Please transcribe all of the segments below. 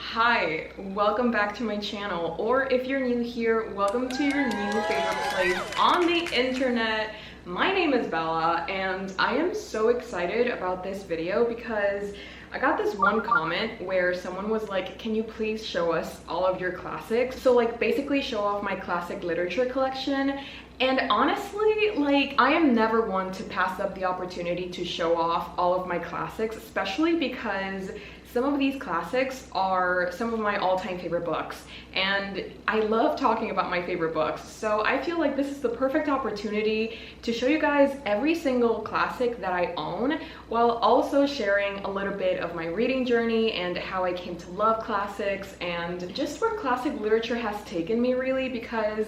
Hi, welcome back to my channel, or if you're new here, welcome to your new favorite place on the internet. My name is Bella, and I am so excited about this video because I got this one comment where someone was like, can you please show us all of your classics? So like basically show off my classic literature collection. And honestly, like, I am never one to pass up the opportunity to show off all of my classics, especially because some of these classics are some of my all-time favorite books, and I love talking about my favorite books. So I feel like this is the perfect opportunity to show you guys every single classic that I own, while also sharing a little bit of my reading journey and how I came to love classics and just where classic literature has taken me, really, because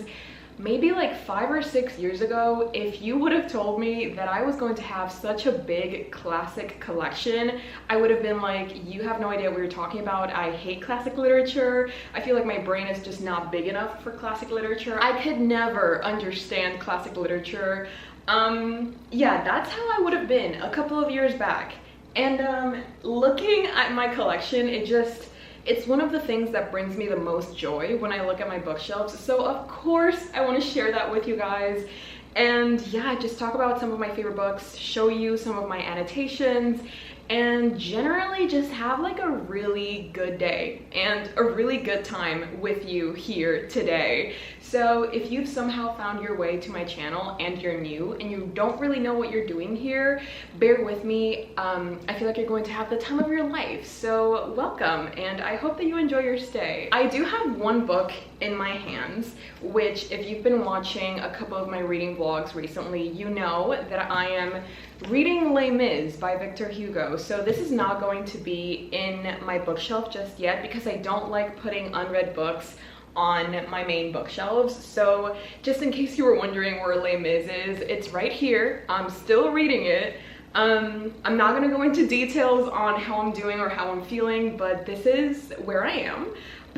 maybe like 5 or 6 years ago, if you would have told me that I was going to have such a big classic collection, I would have been like, you have no idea what you're talking about. I hate classic literature. I feel like my brain is just not big enough for classic literature. I could never understand classic literature. Yeah, that's how I would have been a couple of years back. And looking at my collection, it's one of the things that brings me the most joy when I look at my bookshelves. So of course I want to share that with you guys, and yeah, just talk about some of my favorite books, show you some of my annotations, and generally just have like a really good day and a really good time with you here today. So if you've somehow found your way to my channel and you're new and you don't really know what you're doing here, bear with me. I feel like you're going to have the time of your life. So welcome, and I hope that you enjoy your stay. I do have one book in my hands, which if you've been watching a couple of my reading vlogs recently, you know that I am reading Les Mis by Victor Hugo. So this is not going to be in my bookshelf just yet because I don't like putting unread books on my main bookshelves. So just in case you were wondering where Les Mis is, it's right here. I'm still reading it. I'm not gonna go into details on how I'm doing or how I'm feeling, but this is where I am.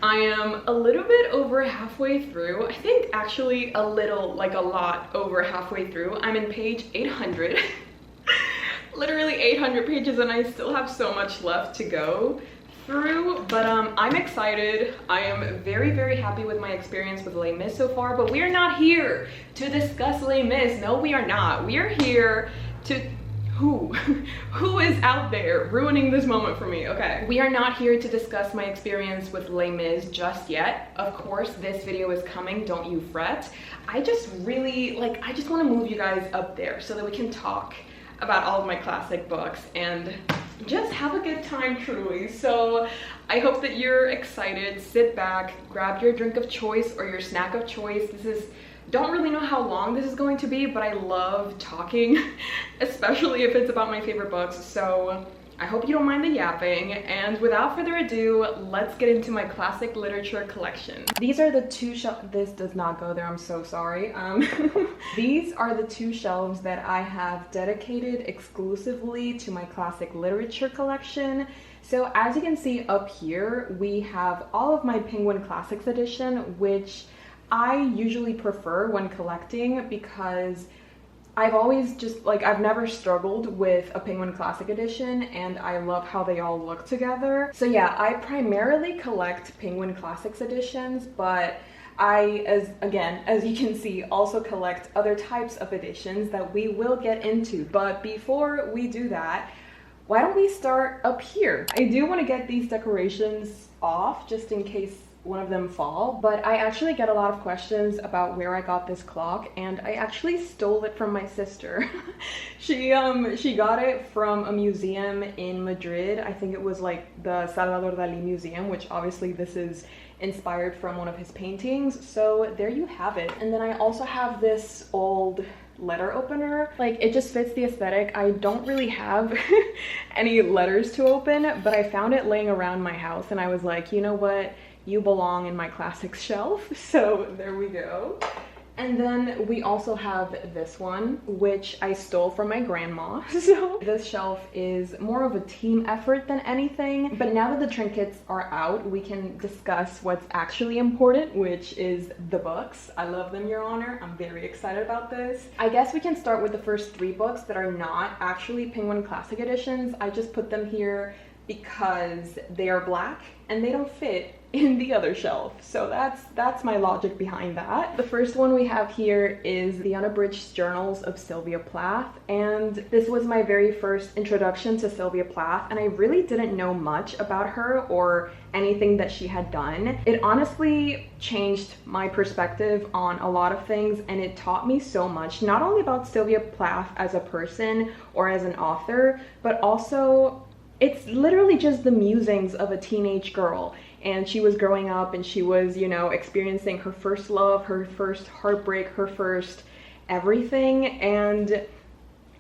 I am a little bit over halfway through. I think actually a lot over halfway through. I'm in page 800. Literally 800 pages, and I still have so much left to go through, but I'm excited. I am very, very happy with my experience with Les Mis so far, but we are not here to discuss Les Mis. No, we are not. We are here to... Who is out there ruining this moment for me? Okay. We are not here to discuss my experience with Les Mis just yet. Of course, this video is coming, don't you fret. I just really, I just want to move you guys up there so that we can talk about all of my classic books and just have a good time, truly. So I hope that you're excited. Sit back, grab your drink of choice or your snack of choice. Don't really know how long this is going to be, but I love talking, especially if it's about my favorite books. So I hope you don't mind the yapping, and without further ado, let's get into my classic literature collection. These are the two shelves. This does not go there, I'm so sorry. These are the two shelves that I have dedicated exclusively to my classic literature collection. So as you can see up here, we have all of my Penguin Classics edition, which I usually prefer when collecting because I've always I've never struggled with a Penguin Classic edition, and I love how they all look together. So yeah, I primarily collect Penguin Classics editions, but I, as you can see, also collect other types of editions that we will get into. But before we do that, why don't we start up here? I do want to get these decorations off just in case one of them fall, but I actually get a lot of questions about where I got this clock, and I actually stole it from my sister. She got it from a museum in Madrid. I think it was like the Salvador Dali Museum, which obviously this is inspired from one of his paintings. So there you have it. And then I also have this old letter opener. Like, it just fits the aesthetic. I don't really have any letters to open, but I found it laying around my house, and I was like, you know what? You belong in my classics shelf. So there we go. And then we also have this one, which I stole from my grandma. So this shelf is more of a team effort than anything. But now that the trinkets are out, we can discuss what's actually important, which is the books. I love them, Your Honor. I'm very excited about this. I guess we can start with the first 3 books that are not actually Penguin Classic editions. I just put them here because they are black and they don't fit in the other shelf. So that's my logic behind that. The first one we have here is the Unabridged Journals of Sylvia Plath, and this was my very first introduction to Sylvia Plath, and I really didn't know much about her or anything that she had done. It honestly changed my perspective on a lot of things, and it taught me so much, not only about Sylvia Plath as a person or as an author, but also it's literally just the musings of a teenage girl. And she was growing up and she was, you know, experiencing her first love, her first heartbreak, her first everything. And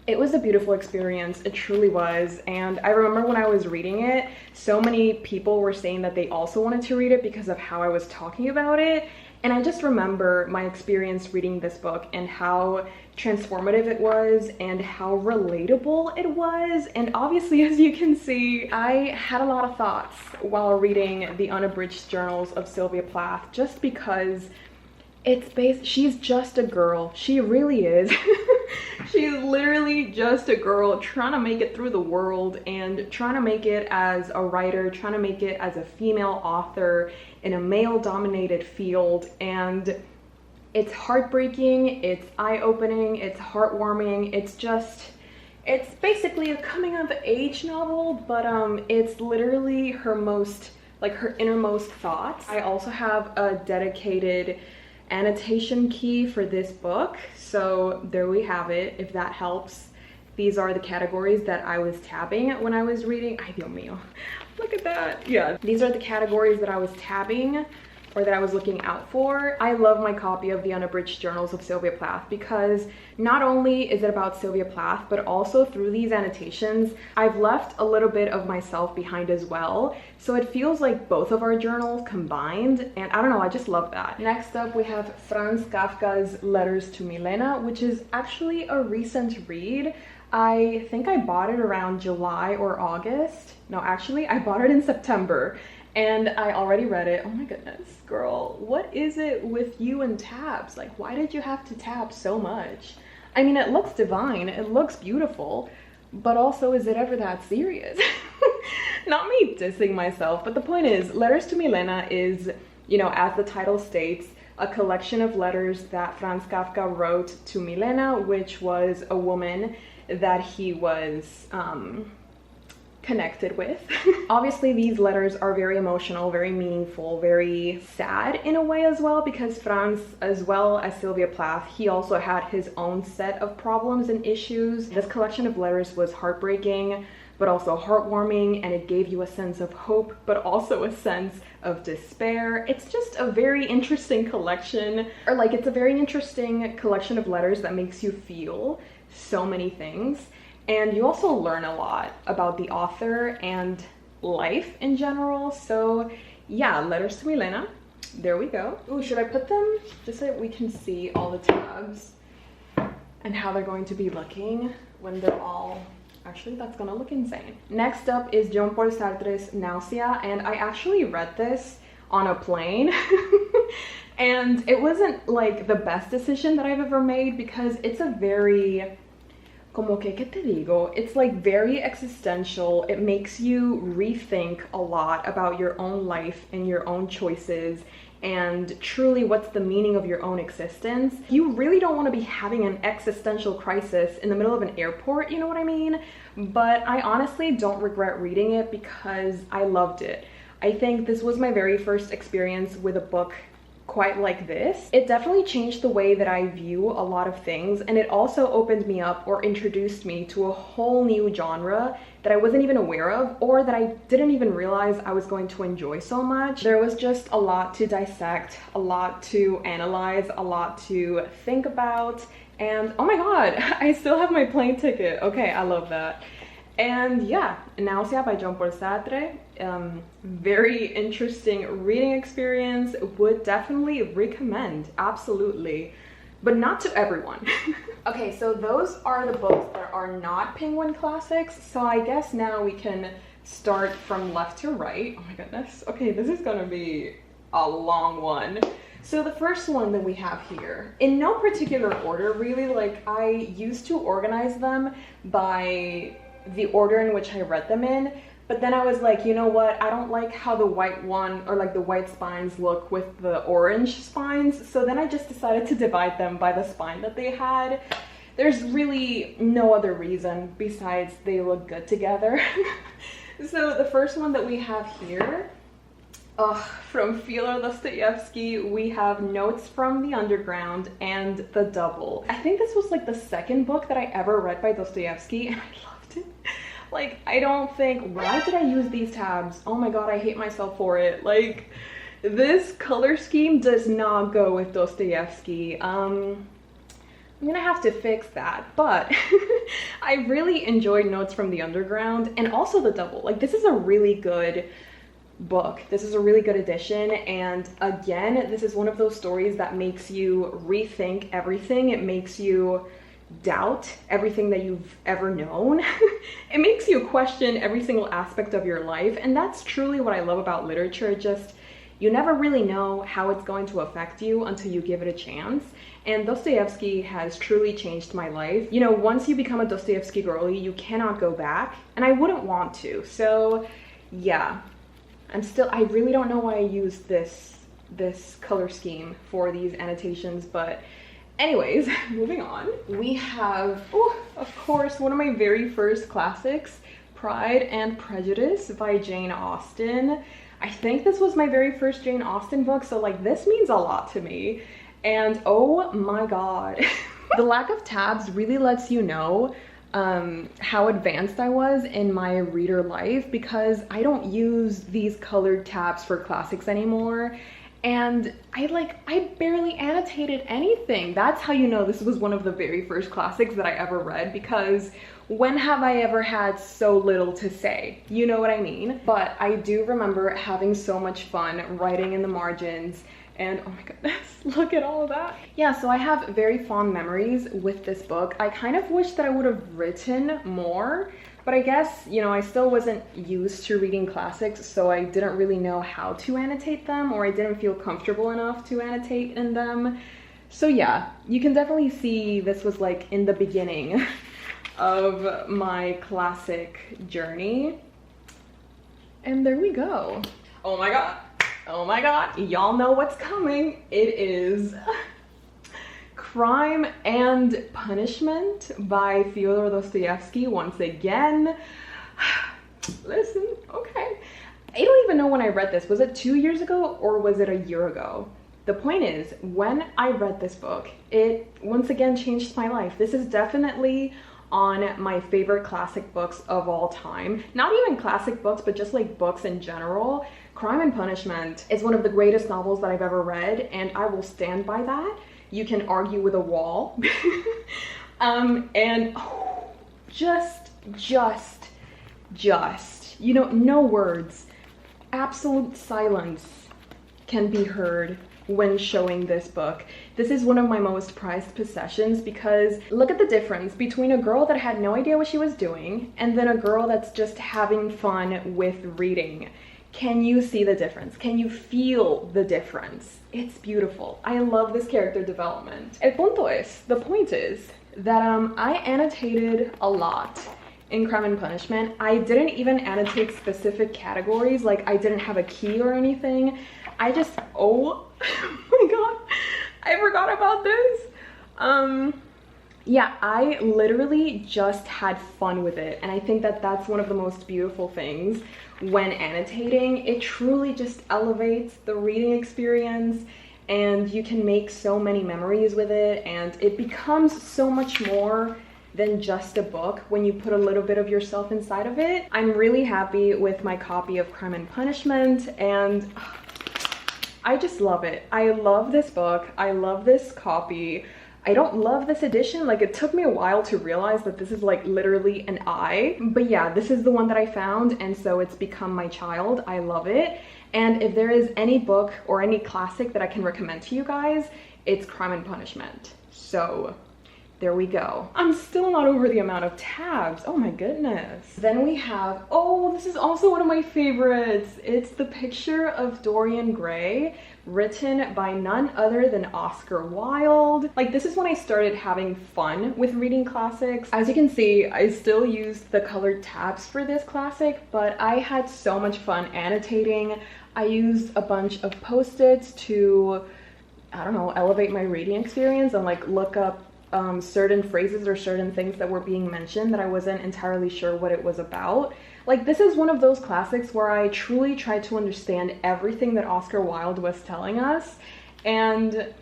it was a beautiful experience. It truly was. And I remember when I was reading it, so many people were saying that they also wanted to read it because of how I was talking about it. And I just remember my experience reading this book and how transformative it was and how relatable it was. And obviously, as you can see, I had a lot of thoughts while reading the Unabridged Journals of Sylvia Plath, just because she's just a girl. She really is. She's literally just a girl trying to make it through the world and trying to make it as a writer, trying to make it as a female author in a male-dominated field. And it's heartbreaking, it's eye-opening, it's heartwarming, it's basically a coming-of-age novel, but it's literally her innermost thoughts. I also have a dedicated annotation key for this book, so there we have it, if that helps. These are the categories that I was tabbing when I was reading. Ay, Dios mío, look at that. Yeah, these are the categories that I was tabbing or that I was looking out for. I love my copy of the Unabridged Journals of Sylvia Plath because not only is it about Sylvia Plath, but also through these annotations, I've left a little bit of myself behind as well. So it feels like both of our journals combined, and I don't know, I just love that. Next up, we have Franz Kafka's Letters to Milena, which is actually a recent read. I think I bought it around July or August. No, actually, I bought it in September. And I already read it. Oh my goodness, girl, what is it with you and tabs? Like, why did you have to tab so much? I mean, it looks divine, it looks beautiful, but also, is it ever that serious? Not me dissing myself, but the point is, Letters to Milena is, you know, as the title states, a collection of letters that Franz Kafka wrote to Milena, which was a woman that he was, connected with. Obviously, these letters are very emotional, very meaningful, very sad in a way as well, because Franz, as well as Sylvia Plath, he also had his own set of problems and issues. This collection of letters was heartbreaking, but also heartwarming, and it gave you a sense of hope, but also a sense of despair. It's just a very interesting collection, or like, it's a very interesting collection of letters that makes you feel so many things. And you also learn a lot about the author and life in general. So yeah, Letters to Milena, there we go. Ooh, should I put them just so that we can see all the tabs and how they're going to be looking when they're all, actually that's gonna look insane. Next up is Jean-Paul Sartre's Nausea, and I actually read this on a plane. And it wasn't like the best decision that I've ever made, because it's a very, como que, ¿qué te digo? It's like very existential. It makes you rethink a lot about your own life and your own choices and truly what's the meaning of your own existence. You really don't want to be having an existential crisis in the middle of an airport, you know what I mean? But I honestly don't regret reading it because I loved it. I think this was my very first experience with a book quite like this. It definitely changed the way that I view a lot of things, and it also opened me up or introduced me to a whole new genre that I wasn't even aware of, or that I didn't even realize I was going to enjoy so much. There was just a lot to dissect, a lot to analyze, a lot to think about, and oh my god, I still have my plane ticket. Okay, I love that. And yeah, Nausea by Jean-Paul Sartre, very interesting reading experience, would definitely recommend, absolutely, but not to everyone. Okay, so those are the books that are not Penguin classics, so I guess now we can start from left to right. Oh my goodness, okay, this is gonna be a long one. So the first one that we have here, in no particular order really, like I used to organize them by the order in which I read them in, But then I was like, you know what? I don't like how the white one, or like the white spines look with the orange spines. So then I just decided to divide them by the spine that they had. There's really no other reason besides they look good together. So the first one that we have here, from Fyodor Dostoevsky, we have Notes from the Underground and The Double. I think this was like the second book that I ever read by Dostoevsky, and I loved it. Like, I don't think, why did I use these tabs? Oh my god, I hate myself for it. Like, this color scheme does not go with Dostoevsky. I'm gonna have to fix that, but I really enjoyed Notes from the Underground and also The Double. Like, this is a really good book. This is a really good edition, and again, this is one of those stories that makes you rethink everything. It makes you doubt everything that you've ever known. It makes you question every single aspect of your life, and that's truly what I love about literature. Just, you never really know how it's going to affect you until you give it a chance. And Dostoevsky has truly changed my life. You know, once you become a Dostoevsky girly, you cannot go back, and I wouldn't want to. So yeah, I really don't know why I used this color scheme for these annotations, but anyways, moving on. We have, of course, one of my very first classics, Pride and Prejudice by Jane Austen. I think this was my very first Jane Austen book, so like this means a lot to me. And oh my god, the lack of tabs really lets you know how advanced I was in my reader life, because I don't use these colored tabs for classics anymore. And I barely annotated anything. That's how you know this was one of the very first classics that I ever read, because when have I ever had so little to say? You know what I mean? But I do remember having so much fun writing in the margins, and oh my goodness, look at all of that. Yeah, so I have very fond memories with this book. I kind of wish that I would have written more, but I guess, you know, I still wasn't used to reading classics, so I didn't really know how to annotate them, or I didn't feel comfortable enough to annotate in them. So yeah, you can definitely see this was like in the beginning of my classic journey. And there we go. Oh my god. Oh my god. Y'all know what's coming. It is Crime and Punishment by Fyodor Dostoevsky once again. Listen, okay. I don't even know when I read this. Was it 2 years ago or was it a year ago? The point is, when I read this book, it once again changed my life. This is definitely on my favorite classic books of all time. Not even classic books, but just like books in general. Crime and Punishment is one of the greatest novels that I've ever read, and I will stand by that. You can argue with a wall. And oh, just, you know, no words, absolute silence can be heard when showing this book. This is one of my most prized possessions, because look at the difference between a girl that had no idea what she was doing and then a girl that's just having fun with reading. Can you see the difference? Can you feel the difference? It's beautiful. I love this character development. The point is that I annotated a lot in Crime and Punishment. I didn't even annotate specific categories, like I didn't have a key or anything. I just, oh my god, I forgot about this. Yeah, I literally just had fun with it, and I think that that's one of the most beautiful things when annotating. It truly just elevates the reading experience, and you can make so many memories with it, and it becomes so much more than just a book when you put a little bit of yourself inside of it. I'm really happy with my copy of Crime and Punishment, and I just love it. I love this book. I love this copy. I don't love this edition. Like, it took me a while to realize that this is like literally an I, but yeah, this is the one that I found, and so it's become my child. I love it. And if there is any book or any classic that I can recommend to you guys, it's Crime and Punishment. So There we go. I'm still not over the amount of tabs. Oh my goodness. Then we have, oh, this is also one of my favorites. It's the picture of Dorian Gray, written by none other than Oscar Wilde. Like, this is when I started having fun with reading classics. As you can see, I still used the colored tabs for this classic, but I had so much fun annotating. I used a bunch of post-its to, I don't know, elevate my reading experience and like look up certain phrases or certain things that were being mentioned that I wasn't entirely sure what it was about. Like, this is one of those classics where I truly tried to understand everything that Oscar Wilde was telling us. And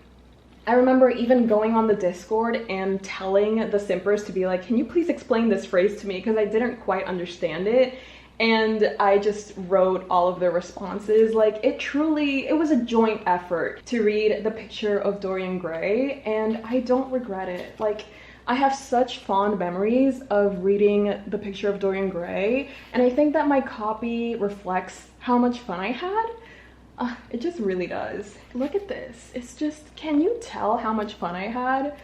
I remember even going on the Discord and telling the simpers to be like, can you please explain this phrase to me? Because I didn't quite understand it. And I just wrote all of the responses. Like, it was a joint effort to read The Picture of Dorian Gray, and I don't regret it. Like, I have such fond memories of reading The Picture of Dorian Gray, and I think that my copy reflects how much fun I had. It just really does. Look at this. It's just, can you tell how much fun I had?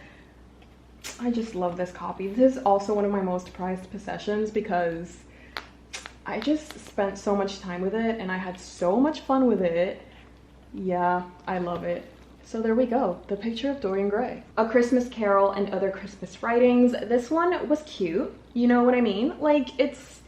I just love this copy. This is also one of my most prized possessions because I just spent so much time with it and I had so much fun with it. Yeah, I love it. So there we go, The Picture of Dorian Gray. A Christmas Carol and Other Christmas Writings. This one was cute, you know what I mean? Like, it's,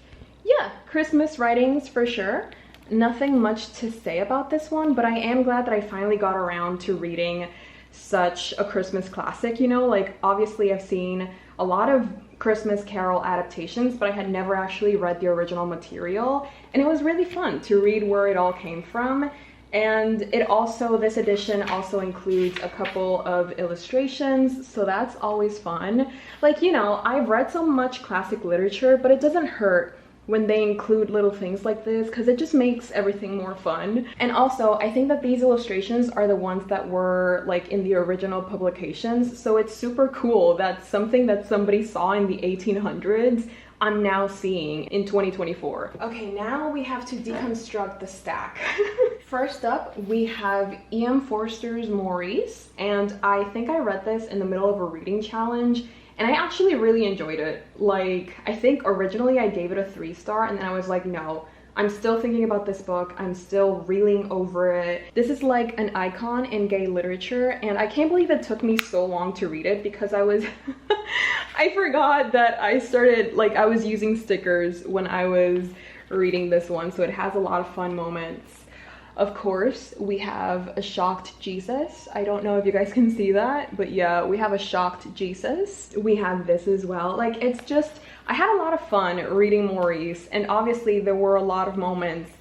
yeah, Christmas writings for sure. Nothing much to say about this one, but I am glad that I finally got around to reading such a Christmas classic, you know? Like, obviously I've seen a lot of Christmas Carol adaptations, but I had never actually read the original material, and it was really fun to read where it all came from. And it also, this edition also includes a couple of illustrations, so that's always fun. Like, you know, I've read so much classic literature, but it doesn't hurt when they include little things like this because it just makes everything more fun. And also, I think that these illustrations are the ones that were like in the original publications, so it's super cool that something that somebody saw in the 1800s I'm now seeing in 2024. Okay, now we have to deconstruct the stack. First up, we have E.M. Forster's Maurice, and I think I read this in the middle of a reading challenge, and I actually really enjoyed it. Like, I think originally I gave it a 3-star, and then I was like, no, I'm still thinking about this book. I'm still reeling over it. This is like an icon in gay literature, and I can't believe it took me so long to read it because I was, I forgot that I started, like, I was using stickers when I was reading this one, so it has a lot of fun moments. Of course, we have a shocked Jesus. I don't know if you guys can see that, but yeah, we have a shocked Jesus. We have this as well. Like, it's just, I had a lot of fun reading Maurice, and obviously there were a lot of moments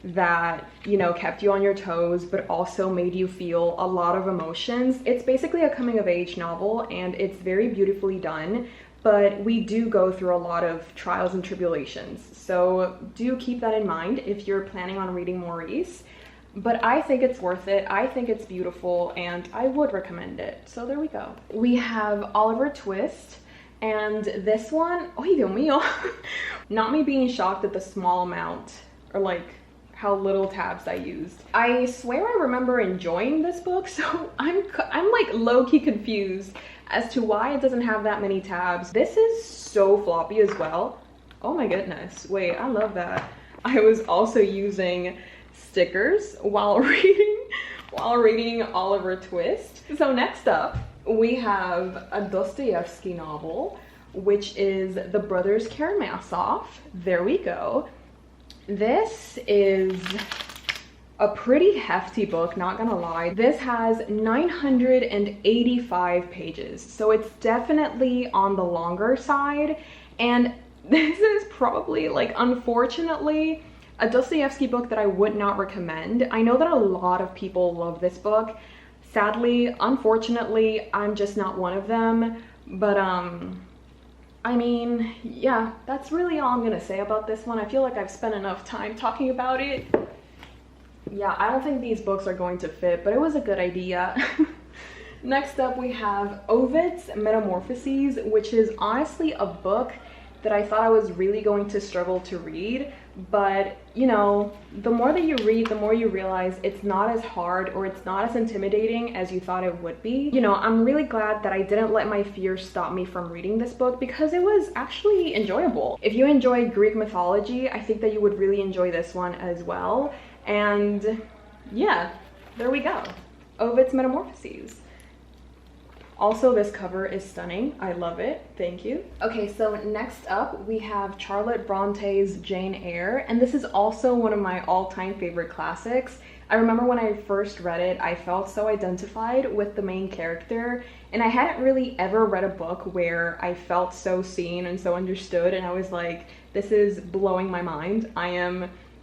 that, you know, kept you on your toes, but also made you feel a lot of emotions. It's basically a coming of age novel, and it's very beautifully done, but we do go through a lot of trials and tribulations. So do keep that in mind if you're planning on reading Maurice. But I think it's worth it. I think it's beautiful, and I would recommend it. So there we go. We have Oliver Twist, and this one, oh Dios mío, not me being shocked at the small amount or like how little tabs I used. I swear I remember enjoying this book, so I'm like low-key confused as to why it doesn't have that many tabs. This is so floppy as well. Oh my goodness. Wait, I love that. I was also using stickers while reading Oliver Twist. So next up, we have a Dostoevsky novel, which is The Brothers Karamazov. There we go. This is a pretty hefty book, not gonna lie. This has 985 pages, so it's definitely on the longer side, and this is probably, like, unfortunately, a Dostoevsky book that I would not recommend. I know that a lot of people love this book. Sadly, unfortunately, I'm just not one of them. But I mean, yeah, that's really all I'm gonna say about this one. I feel like I've spent enough time talking about it. Yeah, I don't think these books are going to fit, but it was a good idea. Next up, we have Ovid's Metamorphoses, which is honestly a book that I thought I was really going to struggle to read, but you know, the more that you read, the more you realize it's not as hard or it's not as intimidating as you thought it would be. You know, I'm really glad that I didn't let my fears stop me from reading this book because it was actually enjoyable. If you enjoy Greek mythology, I think that you would really enjoy this one as well. And yeah, there we go. Ovid's Metamorphoses. Also, this cover is stunning. I love it. Thank you. Okay, so next up we have Charlotte Bronte's Jane Eyre, and this is also one of my all-time favorite classics. I remember when I first read it, I felt so identified with the main character, and I hadn't really ever read a book where I felt so seen and so understood, and I was like, this is blowing my mind.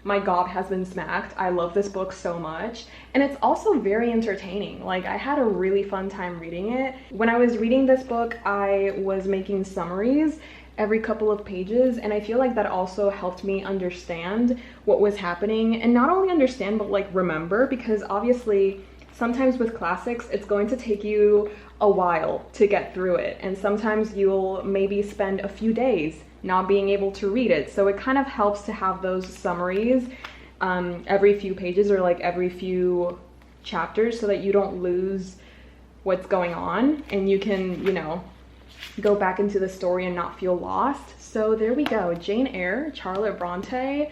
My gob has been smacked. I love this book so much. And it's also very entertaining. Like, I had a really fun time reading it. When I was reading this book, I was making summaries every couple of pages, and I feel like that also helped me understand what was happening, and not only understand, but like remember, because obviously sometimes with classics, it's going to take you a while to get through it. And sometimes you'll maybe spend a few days not being able to read it. So it kind of helps to have those summaries every few pages or like every few chapters so that you don't lose what's going on and you can, you know, go back into the story and not feel lost. So there we go. Jane Eyre, Charlotte Bronte.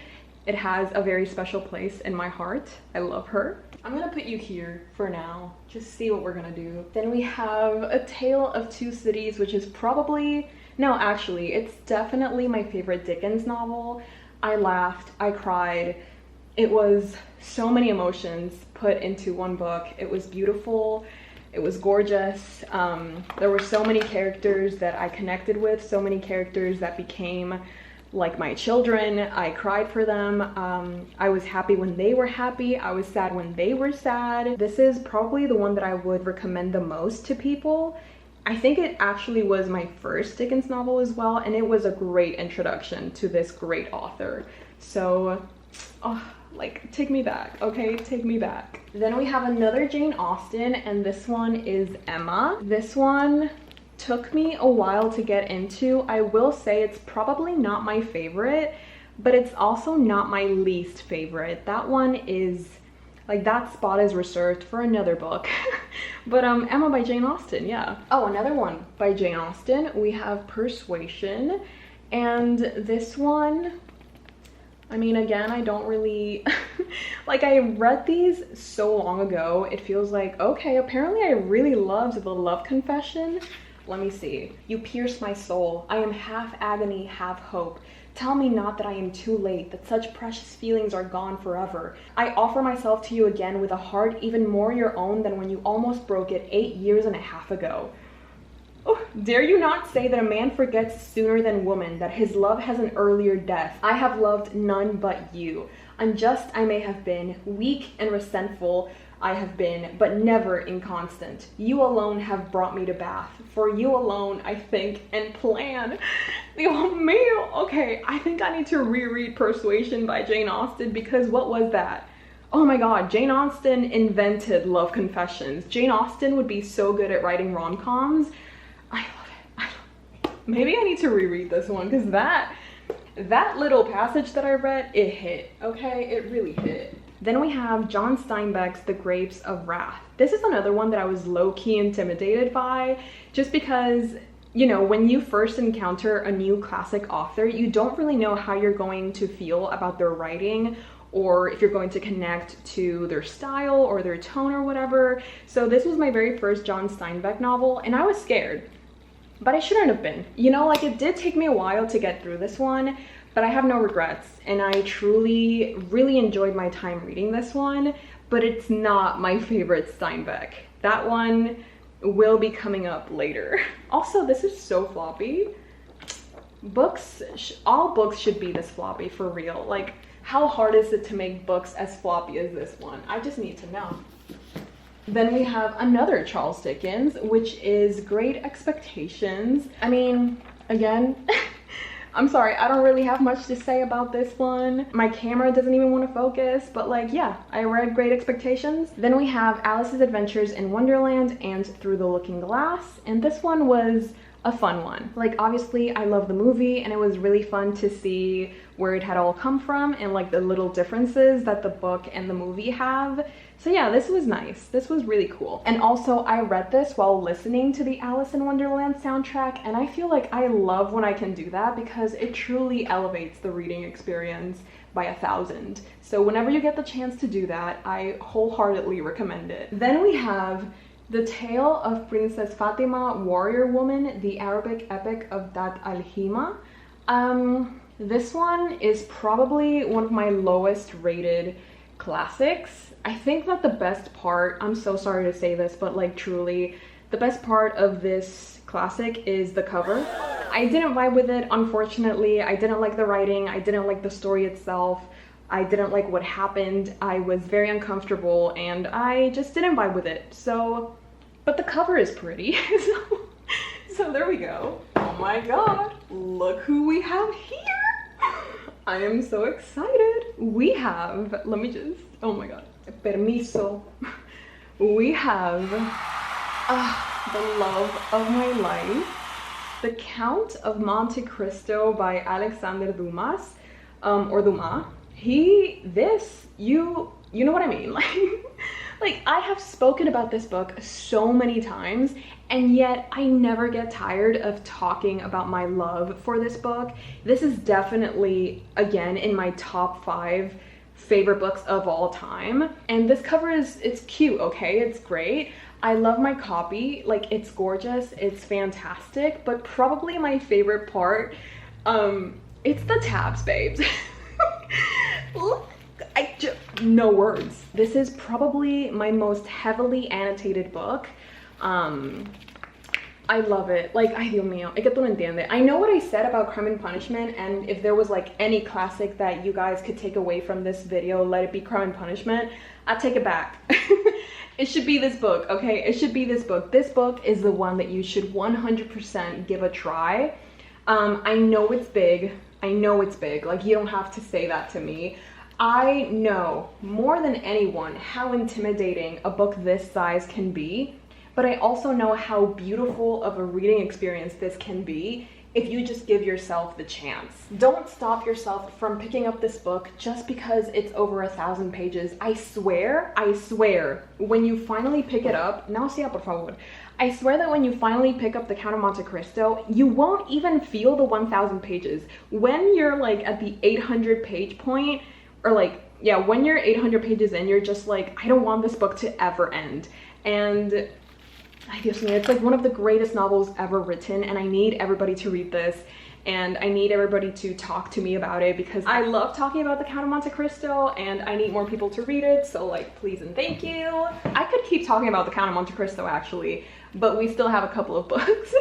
It has a very special place in my heart. I love her. I'm gonna put you here for now, just see what we're gonna do. Then we have A Tale of Two Cities, which is probably, no, actually, it's definitely my favorite Dickens novel. I laughed, I cried. It was so many emotions put into one book. It was beautiful, it was gorgeous. There were so many characters that I connected with, so many characters that became like my children. I cried for them. I was happy when they were happy. I was sad when they were sad. This is probably the one that I would recommend the most to people. I think it actually was my first Dickens novel as well, and it was a great introduction to this great author. So, like, take me back, okay? Take me back. Then we have another Jane Austen, and this one is Emma. This one took me a while to get into. I will say it's probably not my favorite, but it's also not my least favorite. That one is, like, that spot is reserved for another book. But Emma by Jane Austen, yeah. Oh, another one by Jane Austen. We have Persuasion, and this one, I mean, again, I don't really, like, I read these so long ago, it feels like, okay, apparently I really loved The Love Confession. Let me see. You pierce my soul. I am half agony, half hope. Tell me not that I am too late, that such precious feelings are gone forever. I offer myself to you again with a heart even more your own than when you almost broke it 8 years and a half ago. Oh, dare you not say that a man forgets sooner than woman, that his love has an earlier death. I have loved none but you. Unjust I may have been, weak and resentful I have been, but never inconstant. You alone have brought me to Bath. For you alone I think and plan. Oh man, okay, I think I need to reread Persuasion by Jane Austen, because what was that? Oh my god, Jane Austen invented love confessions. Jane Austen would be so good at writing rom-coms. I love it. Maybe I need to reread this one, because that little passage that I read, it hit, okay? It really hit. Then we have John Steinbeck's The Grapes of Wrath. This is another one that I was low-key intimidated by, just because, you know, when you first encounter a new classic author, you don't really know how you're going to feel about their writing, or if you're going to connect to their style or their tone or whatever. So this was my very first John Steinbeck novel, and I was scared, but I shouldn't have been. You know, like, it did take me a while to get through this one, but I have no regrets, and I truly really enjoyed my time reading this one, but it's not my favorite Steinbeck. That one will be coming up later. Also, this is so floppy. All books should be this floppy, for real. Like, how hard is it to make books as floppy as this one? I just need to know. Then we have another Charles Dickens, which is Great Expectations. I mean, again, I'm sorry, I don't really have much to say about this one. My camera doesn't even want to focus, but like, yeah, I read Great Expectations. Then we have Alice's Adventures in Wonderland and Through the Looking Glass, and this one was a fun one. Like, obviously I love the movie and it was really fun to see where it had all come from and like the little differences that the book and the movie have. So yeah, this was nice. This was really cool. And also I read this while listening to the Alice in Wonderland soundtrack, and I feel like I love when I can do that because it truly elevates the reading experience by 1,000. So whenever you get the chance to do that, I wholeheartedly recommend it. Then we have The Tale of Princess Fatima, Warrior Woman, the Arabic epic of Dat al-Hima. This one is probably one of my lowest rated classics. I think that the best part, I'm so sorry to say this, but like truly, the best part of this classic is the cover. I didn't vibe with it, unfortunately. I didn't like the writing, I didn't like the story itself, I didn't like what happened, I was very uncomfortable, and I just didn't vibe with it. So, but the cover is pretty, so there we go. Oh my god, look who we have here! I am so excited. We have, let me just, oh my god, permiso. We have the love of my life, The Count of Monte Cristo by Alexander Dumas, or Dumas. You know what I mean? Like I have spoken about this book so many times, and yet I never get tired of talking about my love for this book. This is definitely, again, in my top 5 favorite books of all time. And this cover it's cute, okay? It's great. I love my copy, like it's gorgeous, it's fantastic, but probably my favorite part, it's the tabs, babes. No words. This is probably my most heavily annotated book. I love it. Like, ay Dios mío, es que tú no entiendes. I know what I said about Crime and Punishment, and if there was like any classic that you guys could take away from this video, let it be Crime and Punishment. I take it back. It should be this book, okay? It should be this book. This book is the one that you should 100% give a try. I know it's big. I know it's big. Like, you don't have to say that to me. I know more than anyone how intimidating a book this size can be, but I also know how beautiful of a reading experience this can be if you just give yourself the chance. Don't stop yourself from picking up this book just because it's over 1,000 pages. I swear, when you finally pick it up, no sea por favor. I swear that when you finally pick up The Count of Monte Cristo, you won't even feel the 1,000 pages. When you're like at the 800 page point, or like, yeah, when you're 800 pages in, you're just like, I don't want this book to ever end. And I guess it's like one of the greatest novels ever written, and I need everybody to read this, and I need everybody to talk to me about it because I love talking about The Count of Monte Cristo, and I need more people to read it, so like, please and thank you. I could keep talking about The Count of Monte Cristo actually, but we still have a couple of books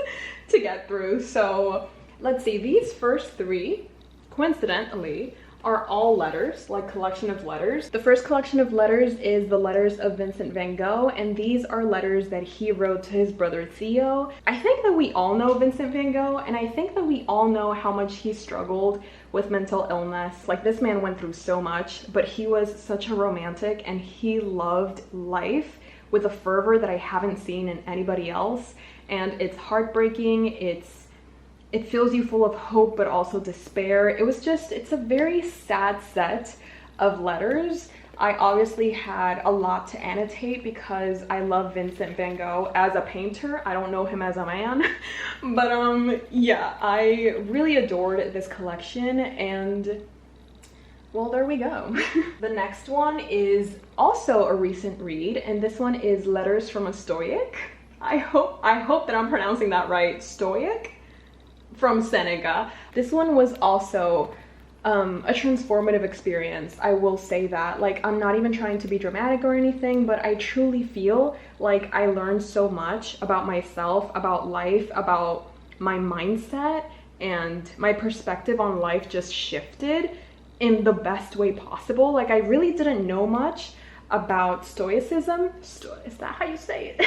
to get through. So let's see, these first 3, coincidentally, are all letters, like collection of letters. The first collection of letters is the letters of Vincent van Gogh, and these are letters that he wrote to his brother Theo. I think that we all know Vincent van Gogh, and I think that we all know how much he struggled with mental illness. Like, this man went through so much, but he was such a romantic, and he loved life with a fervor that I haven't seen in anybody else. And it's heartbreaking, it fills you full of hope, but also despair. It's a very sad set of letters. I obviously had a lot to annotate because I love Vincent van Gogh as a painter. I don't know him as a man, but yeah, I really adored this collection, and well, there we go. The next one is also a recent read, and this one is Letters from a Stoic. I hope that I'm pronouncing that right. Stoic? From Seneca. This one was also a transformative experience, I will say that. Like, I'm not even trying to be dramatic or anything, but I truly feel like I learned so much about myself, about life, about my mindset, and my perspective on life just shifted in the best way possible. Like, I really didn't know much about Stoicism. Is that how you say it?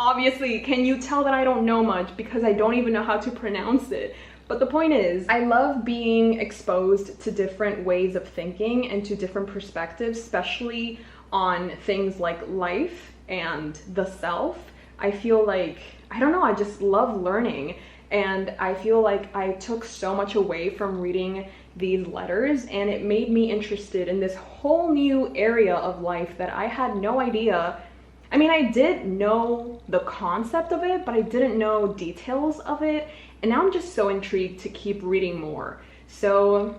Obviously, can you tell that I don't know much because I don't even know how to pronounce it? But the point is, I love being exposed to different ways of thinking and to different perspectives, especially on things like life and the self, I feel like, I don't know, I just love learning. And I feel like I took so much away from reading these letters, and it made me interested in this whole new area of life that I had no idea. I mean, I did know the concept of it, but I didn't know details of it. And now I'm just so intrigued to keep reading more. So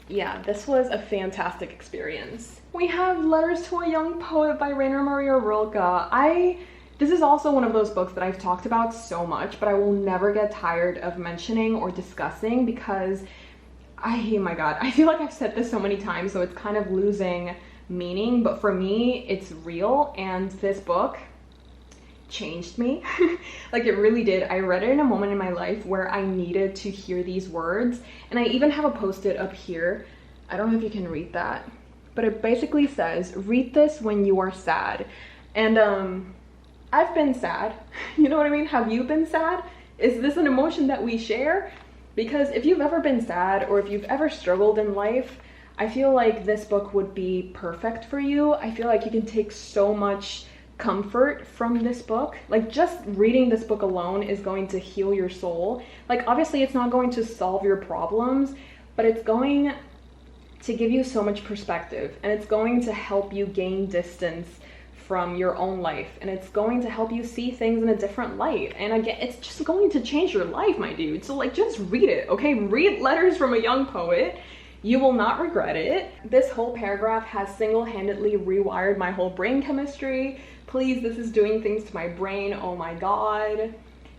yeah, this was a fantastic experience. We have Letters to a Young Poet by Rainer Maria Rilke. This is also one of those books that I've talked about so much, but I will never get tired of mentioning or discussing because oh my god, I feel like I've said this so many times, so it's kind of losing meaning, but for me, it's real, and this book changed me. Like, it really did. I read it in a moment in my life where I needed to hear these words, and I even have a post-it up here. I don't know if you can read that, but it basically says, read this when you are sad. And I've been sad. You know what I mean? Have you been sad? Is this an emotion that we share? Because if you've ever been sad or if you've ever struggled in life, I feel like this book would be perfect for you. I feel like you can take so much comfort from this book. Like, just reading this book alone is going to heal your soul. Like, obviously it's not going to solve your problems, but it's going to give you so much perspective, and it's going to help you gain distance from your own life, and it's going to help you see things in a different light. And again, it's just going to change your life, my dude. So like, just read it, okay? Read Letters from a Young Poet. You will not regret it. This whole paragraph has single-handedly rewired my whole brain chemistry. Please, this is doing things to my brain. Oh my god.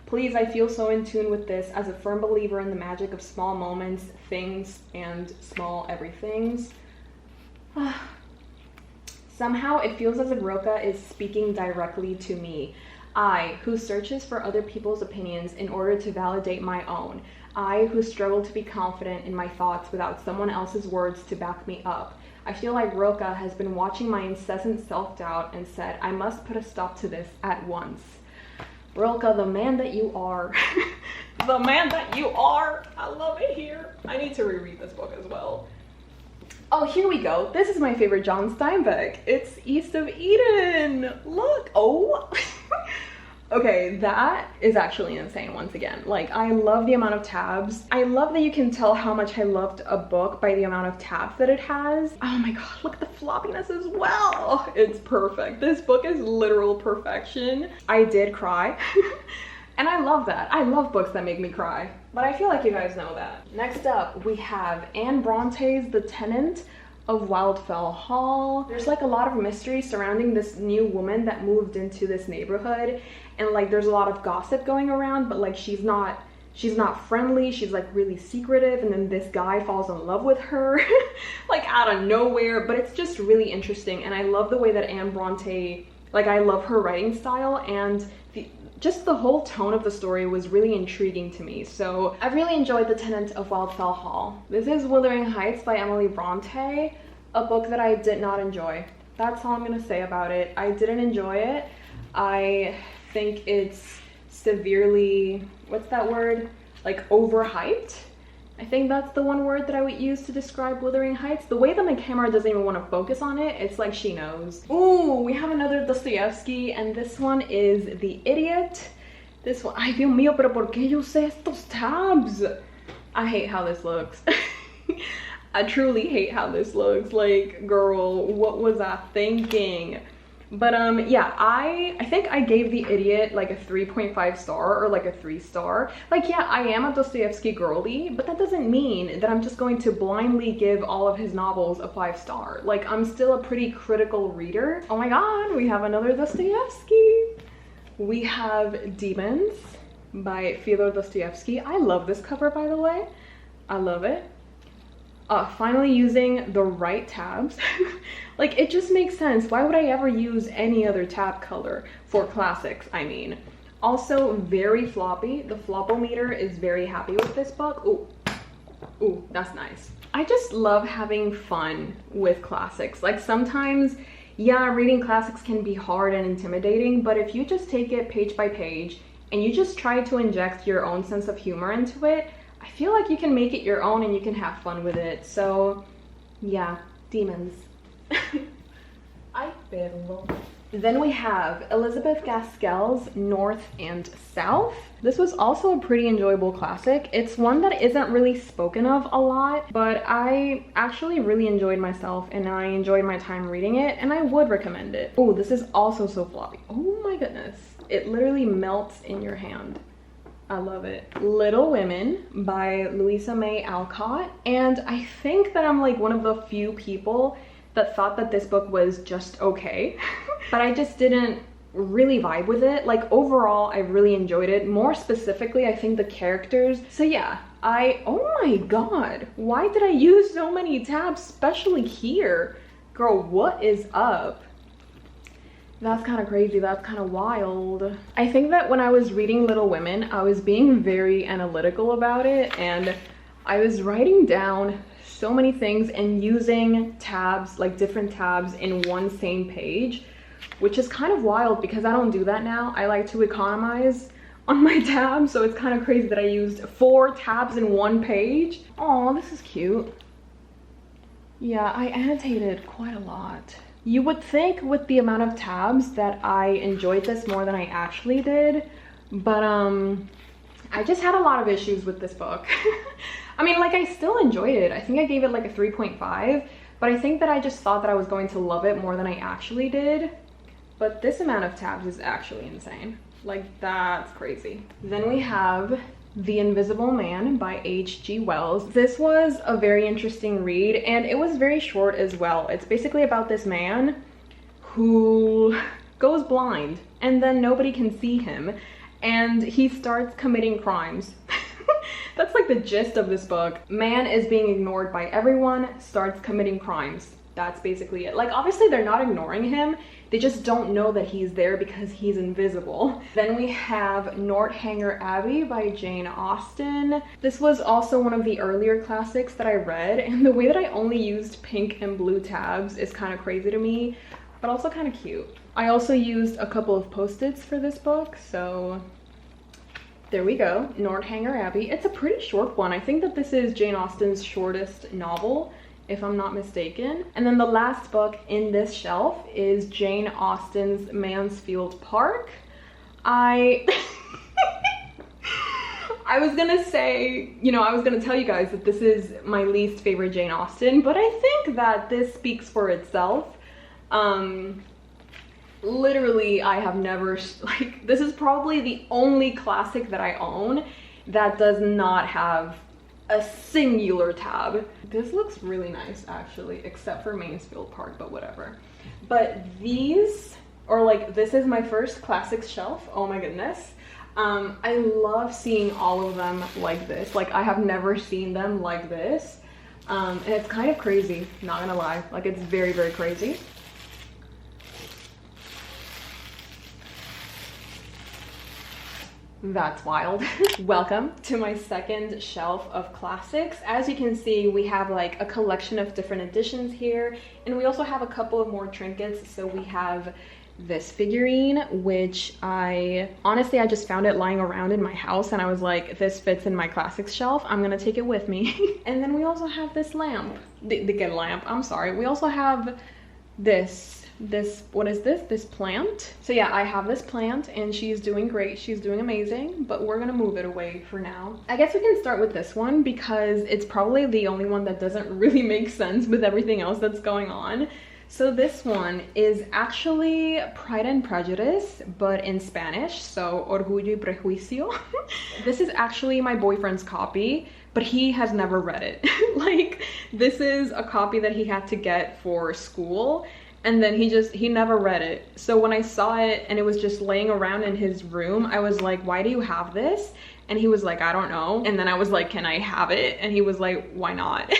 Please, I feel so in tune with this as a firm believer in the magic of small moments, things, and small everythings. Somehow it feels as if Rilke is speaking directly to me. I, who searches for other people's opinions in order to validate my own. I, who struggle to be confident in my thoughts without someone else's words to back me up. I feel like Rilke has been watching my incessant self-doubt and said, I must put a stop to this at once. Rilke, the man that you are. The man that you are. I love it here. I need to reread this book as well. Oh, here we go. This is my favorite John Steinbeck. It's East of Eden. Look. Oh. Okay, that is actually insane once again. Like, I love the amount of tabs. I love that you can tell how much I loved a book by the amount of tabs that it has. Oh my god, look at the floppiness as well. It's perfect. This book is literal perfection. I did cry. And I love that. I love books that make me cry. But I feel like you guys know that. Next up, we have Anne Bronte's The Tenant of Wildfell Hall. There's like a lot of mystery surrounding this new woman that moved into this neighborhood, and like there's a lot of gossip going around, but like she's not friendly, she's like really secretive, and then this guy falls in love with her like out of nowhere. But it's just really interesting, and I love the way that Anne Bronte, like, I love her writing style, and just the whole tone of the story was really intriguing to me. So I really enjoyed The Tenant of Wildfell Hall. This is Wuthering Heights by Emily Bronte, a book that I did not enjoy. That's all I'm gonna say about it. I didn't enjoy it. I think it's severely, what's that word? Like, overhyped? I think that's the one word that I would use to describe Wuthering Heights. The way that my camera doesn't even want to focus on it, it's like she knows. Ooh, we have another Dostoevsky, and this one is The Idiot. This one, ay Dios mío, pero por qué yo usé estos tabs? I hate how this looks. I truly hate how this looks. Like, girl, what was I thinking? But yeah, I think I gave The Idiot like a 3.5 star or like a 3 star. Like, yeah, I am a Dostoevsky girly, but that doesn't mean that I'm just going to blindly give all of his novels a 5 star. Like, I'm still a pretty critical reader. Oh my god, we have another Dostoevsky. We have Demons by Fyodor Dostoevsky. I love this cover, by the way. I love it. Finally using the right tabs. Like, it just makes sense. Why would I ever use any other tab color for classics, I mean? Also very floppy. The flopometer is very happy with this book. Ooh, ooh, that's nice. I just love having fun with classics. Like, sometimes, yeah, reading classics can be hard and intimidating, but if you just take it page by page and you just try to inject your own sense of humor into it, I feel like you can make it your own and you can have fun with it. So yeah, Demons. Ay, perro. Then we have Elizabeth Gaskell's North and South. This was also a pretty enjoyable classic. It's one that isn't really spoken of a lot, but I actually really enjoyed myself and I enjoyed my time reading it, and I would recommend it. Oh, this is also so floppy. Oh my goodness. It literally melts in your hand. I love it. Little Women by Louisa May Alcott. And I think that I'm like one of the few people that thought that this book was just okay. But I just didn't really vibe with it. Like overall, I really enjoyed it. More specifically, I think the characters. So yeah, oh my god, why did I use so many tabs, especially here? Girl, what is up? That's kind of crazy, that's kind of wild. I think that when I was reading Little Women, I was being very analytical about it, and I was writing down so many things and using tabs, like different tabs in one same page, which is kind of wild because I don't do that now. I like to economize on my tabs, so it's kind of crazy that I used 4 tabs in one page. Oh, this is cute. Yeah, I annotated quite a lot. You would think with the amount of tabs that I enjoyed this more than I actually did, but I just had a lot of issues with this book. I mean, like, I still enjoyed it. I think I gave it like a 3.5, but I think that I just thought that I was going to love it more than I actually did. But this amount of tabs is actually insane. Like, that's crazy. Then we have The Invisible Man by H.G. Wells. This was a very interesting read, and it was very short as well. It's basically about this man who goes blind, and then nobody can see him, and he starts committing crimes. That's like the gist of this book. Man is being ignored by everyone, starts committing crimes. That's basically it. Like, obviously they're not ignoring him, they just don't know that he's there because he's invisible. Then we have Northanger Abbey by Jane Austen. This was also one of the earlier classics that I read, and the way that I only used pink and blue tabs is kind of crazy to me, but also kind of cute. I also used a couple of post-its for this book, so there we go. Northanger Abbey. It's a pretty short one. I think that this is Jane Austen's shortest novel, if I'm not mistaken. And then the last book in this shelf is Jane Austen's Mansfield Park. I was gonna say, you know, I was gonna tell you guys that this is my least favorite Jane Austen, but I think that this speaks for itself. Literally, I have never, like, this is probably the only classic that I own that does not have a singular tab. This looks really nice actually, except for Mansfield Park, but whatever. But these, or like, this is my first classics shelf. Oh my goodness. I love seeing all of them like this. Like, I have never seen them like this. And it's kind of crazy, not gonna lie. Like, it's very, very crazy. That's wild. Welcome to my second shelf of classics. As you can see, we have like a collection of different editions here, and we also have a couple of more trinkets. So we have this figurine, which I just found it lying around in my house, and I was like, this fits in my classics shelf, I'm gonna take it with me. And then we also have this lamp, the lamp, I'm sorry. We also have this, what is this? This plant. So yeah, I have this plant and she's doing great. She's doing amazing, but we're gonna move it away for now. I guess we can start with this one because it's probably the only one that doesn't really make sense with everything else that's going on. So this one is actually Pride and Prejudice, but in Spanish, so Orgullo y Prejuicio. This is actually my boyfriend's copy, but he has never read it. Like, this is a copy that he had to get for school, and then he never read it. So when I saw it and it was just laying around in his room, I was like, why do you have this? And he was like, I don't know. And then I was like, can I have it? And he was like, why not?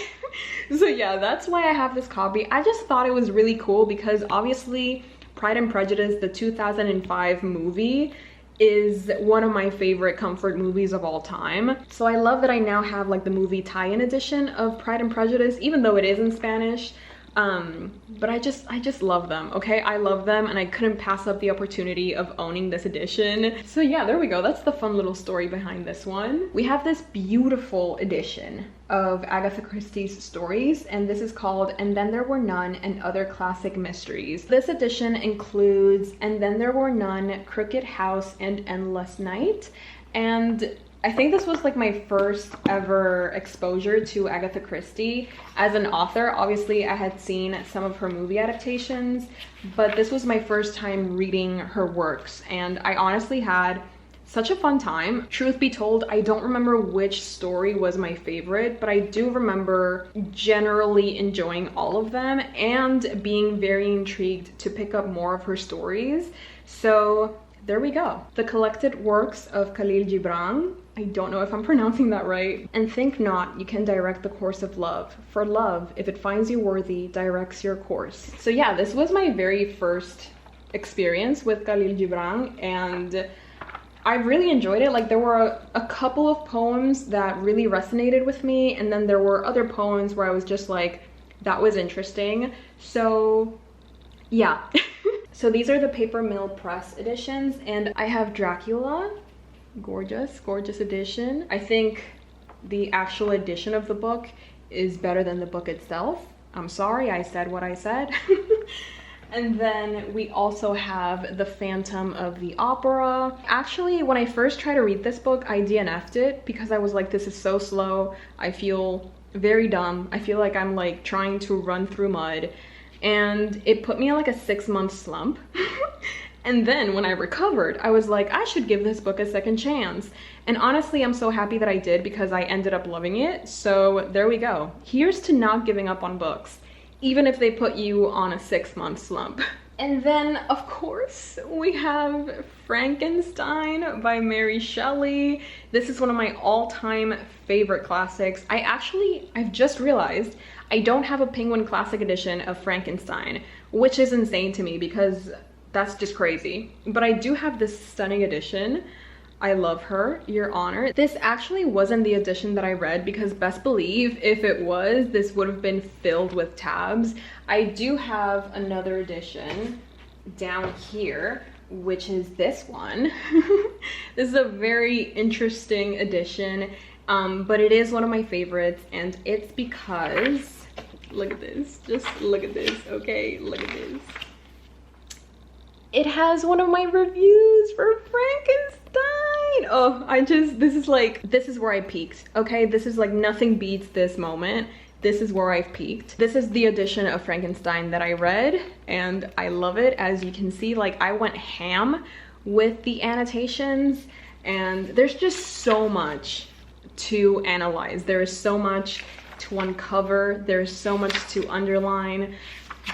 So yeah, that's why I have this copy. I just thought it was really cool because obviously Pride and Prejudice, the 2005 movie, is one of my favorite comfort movies of all time. So I love that I now have like the movie tie-in edition of Pride and Prejudice, even though it is in Spanish. But I just love them, okay? I love them, and I couldn't pass up the opportunity of owning this edition. So yeah, there we go. That's the fun little story behind this one. We have this beautiful edition of Agatha Christie's stories, and this is called And Then There Were None and Other Classic Mysteries. This edition includes And Then There Were None, Crooked House, and Endless Night. And I think this was like my first ever exposure to Agatha Christie as an author. Obviously, I had seen some of her movie adaptations, but this was my first time reading her works, and I honestly had such a fun time. Truth be told, I don't remember which story was my favorite, but I do remember generally enjoying all of them and being very intrigued to pick up more of her stories. So there we go. The collected works of Khalil Gibran. I don't know if I'm pronouncing that right. And think not you can direct the course of love, for love, if it finds you worthy, directs your course. So yeah, this was my very first experience with Khalil Gibran, and I really enjoyed it. Like, there were a couple of poems that really resonated with me, and then there were other poems where I was just like, that was interesting. So yeah. So these are the Paper Mill Press editions, and I have Dracula. Gorgeous, gorgeous edition. I think the actual edition of the book is better than the book itself. I'm sorry, I said what I said. And then we also have The Phantom of the Opera. Actually, when I first tried to read this book, I DNF'd it because I was like, this is so slow. I feel very dumb. I feel like I'm like trying to run through mud. And it put me in like a 6-month slump. And then when I recovered, I was like, I should give this book a second chance. And honestly, I'm so happy that I did because I ended up loving it. So there we go. Here's to not giving up on books, even if they put you on a 6-month slump. And then, of course, we have Frankenstein by Mary Shelley. This is one of my all-time favorite classics. I've just realized I don't have a Penguin Classic edition of Frankenstein, which is insane to me because that's just crazy. But I do have this stunning edition. I love her, Your Honor. This actually wasn't the edition that I read because best believe if it was, this would have been filled with tabs. I do have another edition down here, which is this one. This is a very interesting edition, but it is one of my favorites, and it's because, look at this, just look at this, okay? Look at this. It has one of my reviews for Frankenstein. Oh, this is where I peaked, okay? This is like, nothing beats this moment. This is where I've peaked. This is the edition of Frankenstein that I read, and I love it. As you can see, like, I went ham with the annotations, and there's just so much to analyze. There is so much to uncover. There's so much to underline.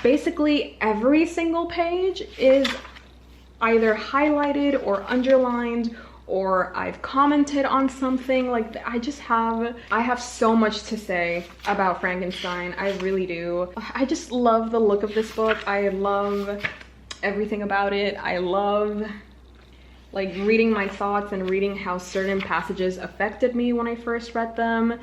Basically, every single page is either highlighted or underlined, or I've commented on something. Like, I have so much to say about Frankenstein. I really do. I just love the look of this book. I love everything about it. I love like reading my thoughts and reading how certain passages affected me when I first read them.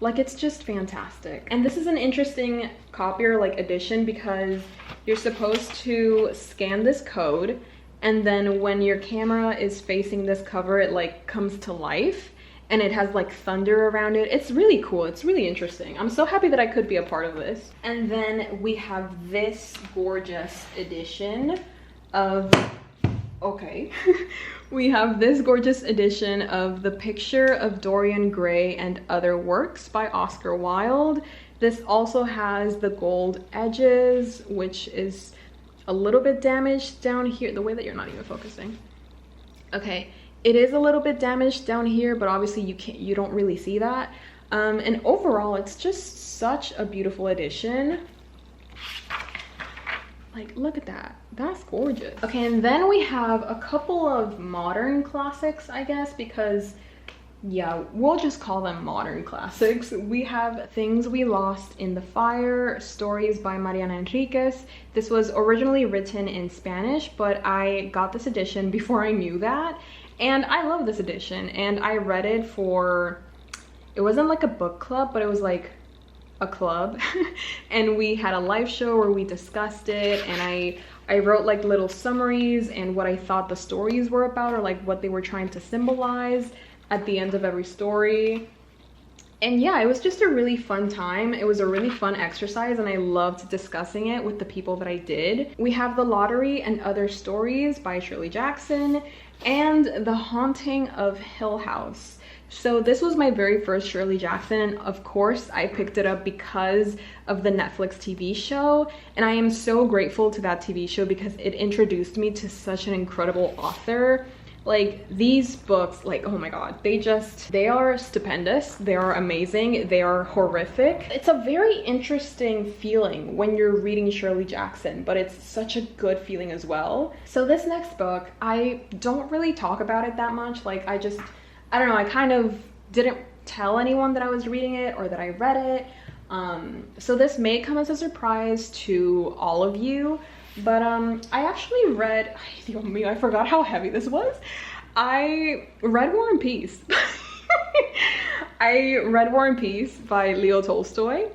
Like, it's just fantastic. And this is an interesting copy or like edition because you're supposed to scan this code, and then when your camera is facing this cover, it like comes to life and it has like thunder around it. It's really cool. It's really interesting. I'm so happy that I could be a part of this. And then we have this gorgeous edition of, okay. We have this gorgeous edition of The Picture of Dorian Gray and Other Works by Oscar Wilde. This also has the gold edges, which is a little bit damaged down here. The way that you're not even focusing. Okay, it is a little bit damaged down here, but obviously you don't really see that. And overall, it's just such a beautiful edition. Like, look at that. That's gorgeous. Okay, and then we have a couple of modern classics, I guess, because, yeah, we'll just call them modern classics. We have Things We Lost in the Fire, stories by Mariana Enriquez. This was originally written in Spanish, but I got this edition before I knew that. And I love this edition, and I read it for, it wasn't like a book club, but it was like a club and we had a live show where we discussed it, and I wrote like little summaries and what I thought the stories were about, or like what they were trying to symbolize at the end of every story. And yeah, it was just a really fun time. It was a really fun exercise and I loved discussing it with the people that I did. We have The Lottery and Other Stories by Shirley Jackson and The Haunting of Hill House. So this was my very first Shirley Jackson, and of course I picked it up because of the Netflix TV show, and I am so grateful to that TV show because it introduced me to such an incredible author. Like, these books, like, oh my god, they are stupendous, they are amazing, they are horrific. It's a very interesting feeling when you're reading Shirley Jackson, but it's such a good feeling as well. So this next book, I don't really talk about it that much. Like, I don't know, I kind of didn't tell anyone that I was reading it or that I read it. So this may come as a surprise to all of you. But I actually read, I forgot how heavy this was. I read War and Peace. I read War and Peace by Leo Tolstoy,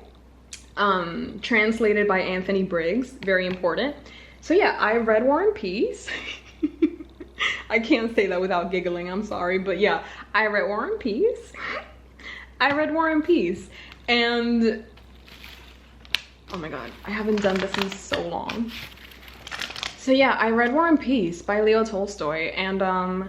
translated by Anthony Briggs, very important. So yeah, I read War and Peace. I can't say that without giggling, I'm sorry, but yeah, I read War and Peace. I read War and Peace, and oh my god, I haven't done this in so long. So yeah, I read War and Peace by Leo Tolstoy, and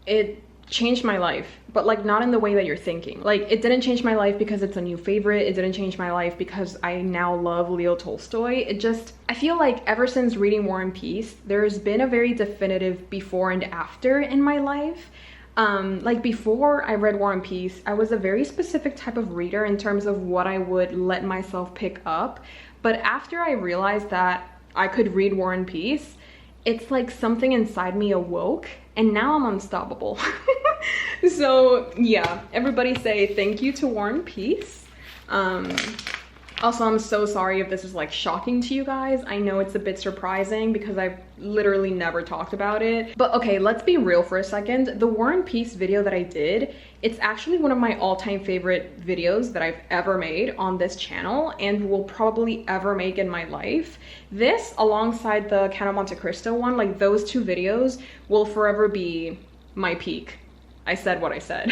it changed my life, but like not in the way that you're thinking. Like, it didn't change my life because it's a new favorite. It didn't change my life because I now love Leo Tolstoy. I feel like ever since reading War and Peace, there's been a very definitive before and after in my life. Like, before I read War and Peace, I was a very specific type of reader in terms of what I would let myself pick up. But after I realized that I could read War and Peace, it's like something inside me awoke, and now I'm unstoppable. So yeah, everybody say thank you to War and Peace. Also, I'm so sorry if this is like shocking to you guys. I know it's a bit surprising because I've literally never talked about it. But okay, let's be real for a second. The War and Peace video that I did, it's actually one of my all-time favorite videos that I've ever made on this channel and will probably ever make in my life. This, alongside the Count of Monte Cristo one, like those two videos will forever be my peak. I said what I said.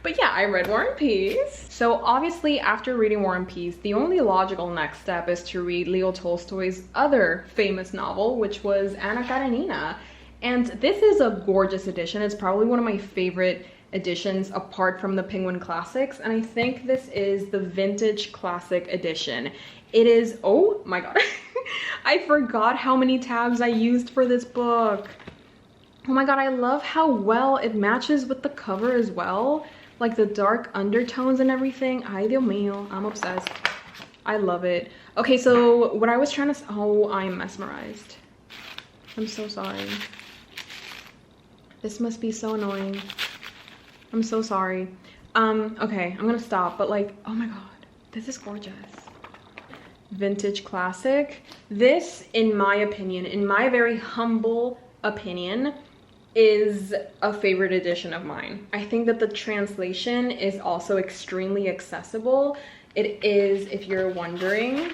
But yeah, I read War and Peace. So obviously after reading War and Peace, the only logical next step is to read Leo Tolstoy's other famous novel, which was Anna Karenina. And this is a gorgeous edition. It's probably one of my favorite editions apart from the Penguin Classics. And I think this is the vintage classic edition. It is, oh my god. I forgot how many tabs I used for this book. Oh my god, I love how well it matches with the cover as well. Like the dark undertones and everything. Ay, Dios mío, I'm obsessed. I love it. Okay, so what I was trying to, oh, I'm mesmerized. I'm so sorry. This must be so annoying. I'm so sorry. Okay, I'm gonna stop, but like, oh my god, this is gorgeous. Vintage classic. This, in my opinion, in my very humble opinion, is a favorite edition of mine. I think that the translation is also extremely accessible. It is, if you're wondering,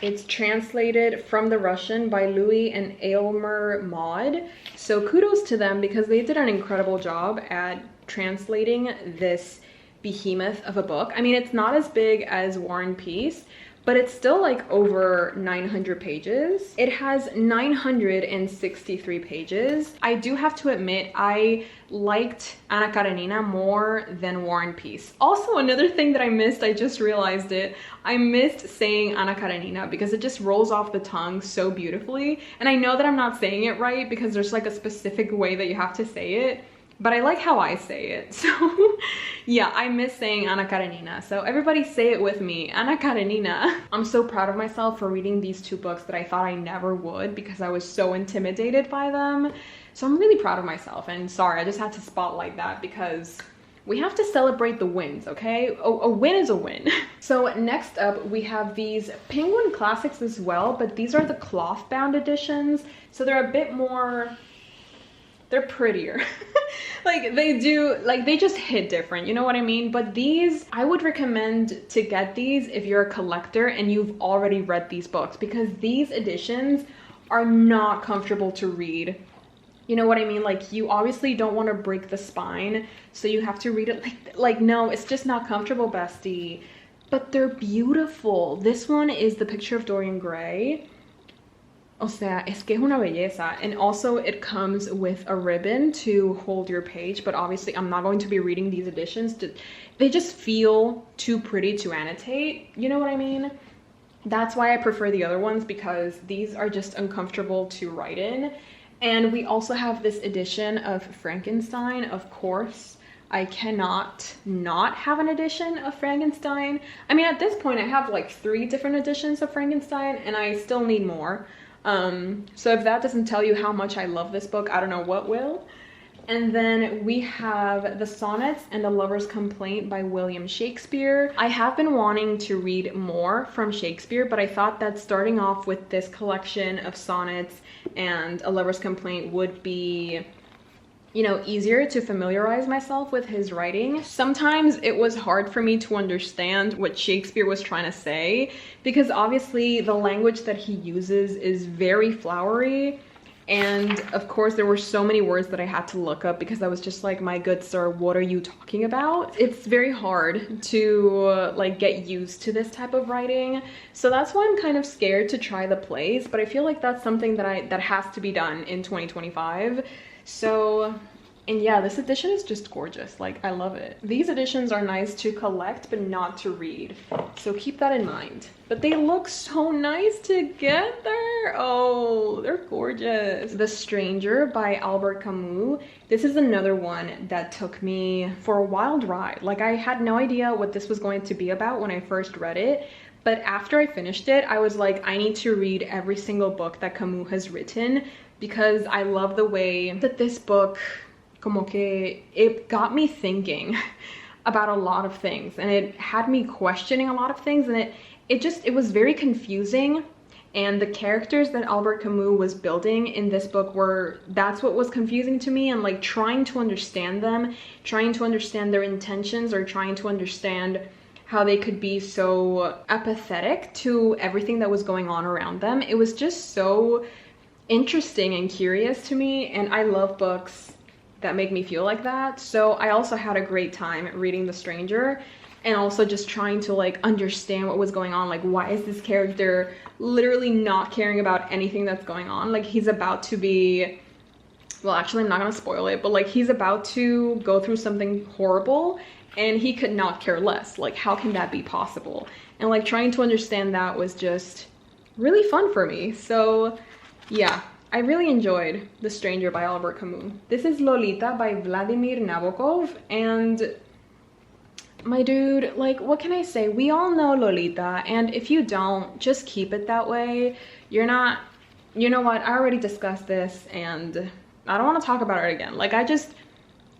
it's translated from the Russian by Louis and Aylmer Maude. So kudos to them because they did an incredible job at translating this behemoth of a book. I mean, it's not as big as War and Peace, but it's still like over 900 pages. It has 963 pages. I do have to admit, I liked Anna Karenina more than War and Peace. Also, another thing that I missed, I just realized it, I missed saying Anna Karenina because it just rolls off the tongue so beautifully. And I know that I'm not saying it right because there's like a specific way that you have to say it, but I like how I say it. So yeah, I miss saying Anna Karenina. So everybody say it with me, Anna Karenina. I'm so proud of myself for reading these two books that I thought I never would because I was so intimidated by them. So I'm really proud of myself, and sorry, I just had to spotlight that because we have to celebrate the wins, okay? A win is a win. So next up, we have these Penguin Classics as well, but these are the cloth bound editions. So they're a bit more they're prettier. Like they do, like they just hit different, you know what I mean? But these, I would recommend to get these if you're a collector and you've already read these books, because these editions are not comfortable to read. You know what I mean? Like you obviously don't want to break the spine, so you have to read it like no, it's just not comfortable, bestie. But they're beautiful. This one is the picture of Dorian Gray. O sea, es que es una belleza. And also it comes with a ribbon to hold your page, but obviously I'm not going to be reading these editions. They just feel too pretty to annotate, you know what I mean? That's why I prefer the other ones, because these are just uncomfortable to write in. And we also have this edition of Frankenstein, of course. I cannot not have an edition of Frankenstein. I mean, at this point I have like 3 different editions of Frankenstein and I still need more. So if that doesn't tell you how much I love this book, I don't know what will. And then we have The Sonnets and A Lover's Complaint by William Shakespeare. I have been wanting to read more from Shakespeare, but I thought that starting off with this collection of sonnets and A Lover's Complaint would be, you know, easier to familiarize myself with his writing. Sometimes it was hard for me to understand what Shakespeare was trying to say, because obviously the language that he uses is very flowery. And of course there were so many words that I had to look up, because I was just like, my good sir, what are you talking about? It's very hard to like get used to this type of writing. So that's why I'm kind of scared to try the plays, but I feel like that's something that has to be done in 2025. So, and yeah, this edition is just gorgeous. Like, I love it. These editions are nice to collect, but not to read. So keep that in mind. But they look so nice together. Oh, they're gorgeous. The Stranger by Albert Camus. This is another one that took me for a wild ride. Like, I had no idea what this was going to be about when I first read it. But after I finished it, I was like, I need to read every single book that Camus has written, because I love the way that this book, como que, it got me thinking about a lot of things, and it had me questioning a lot of things, and it was very confusing. And the characters that Albert Camus was building in this book that's what was confusing to me, and like trying to understand them, trying to understand their intentions, or trying to understand how they could be so apathetic to everything that was going on around them. It was just so interesting and curious to me, and I love books that make me feel like that. So I also had a great time reading The Stranger, and also just trying to like understand what was going on. Like, why is this character literally not caring about anything that's going on? Like, he's about to be, well, actually I'm not gonna spoil it, but like he's about to go through something horrible and he could not care less. Like, how can that be possible? And like trying to understand that was just really fun for me. So yeah, I really enjoyed The Stranger by Albert Camus. This is Lolita by Vladimir Nabokov, and my dude, like, what can I say? We all know Lolita, and if you don't, just keep it that way. You're not, you know what, I already discussed this, and I don't want to talk about it again. Like,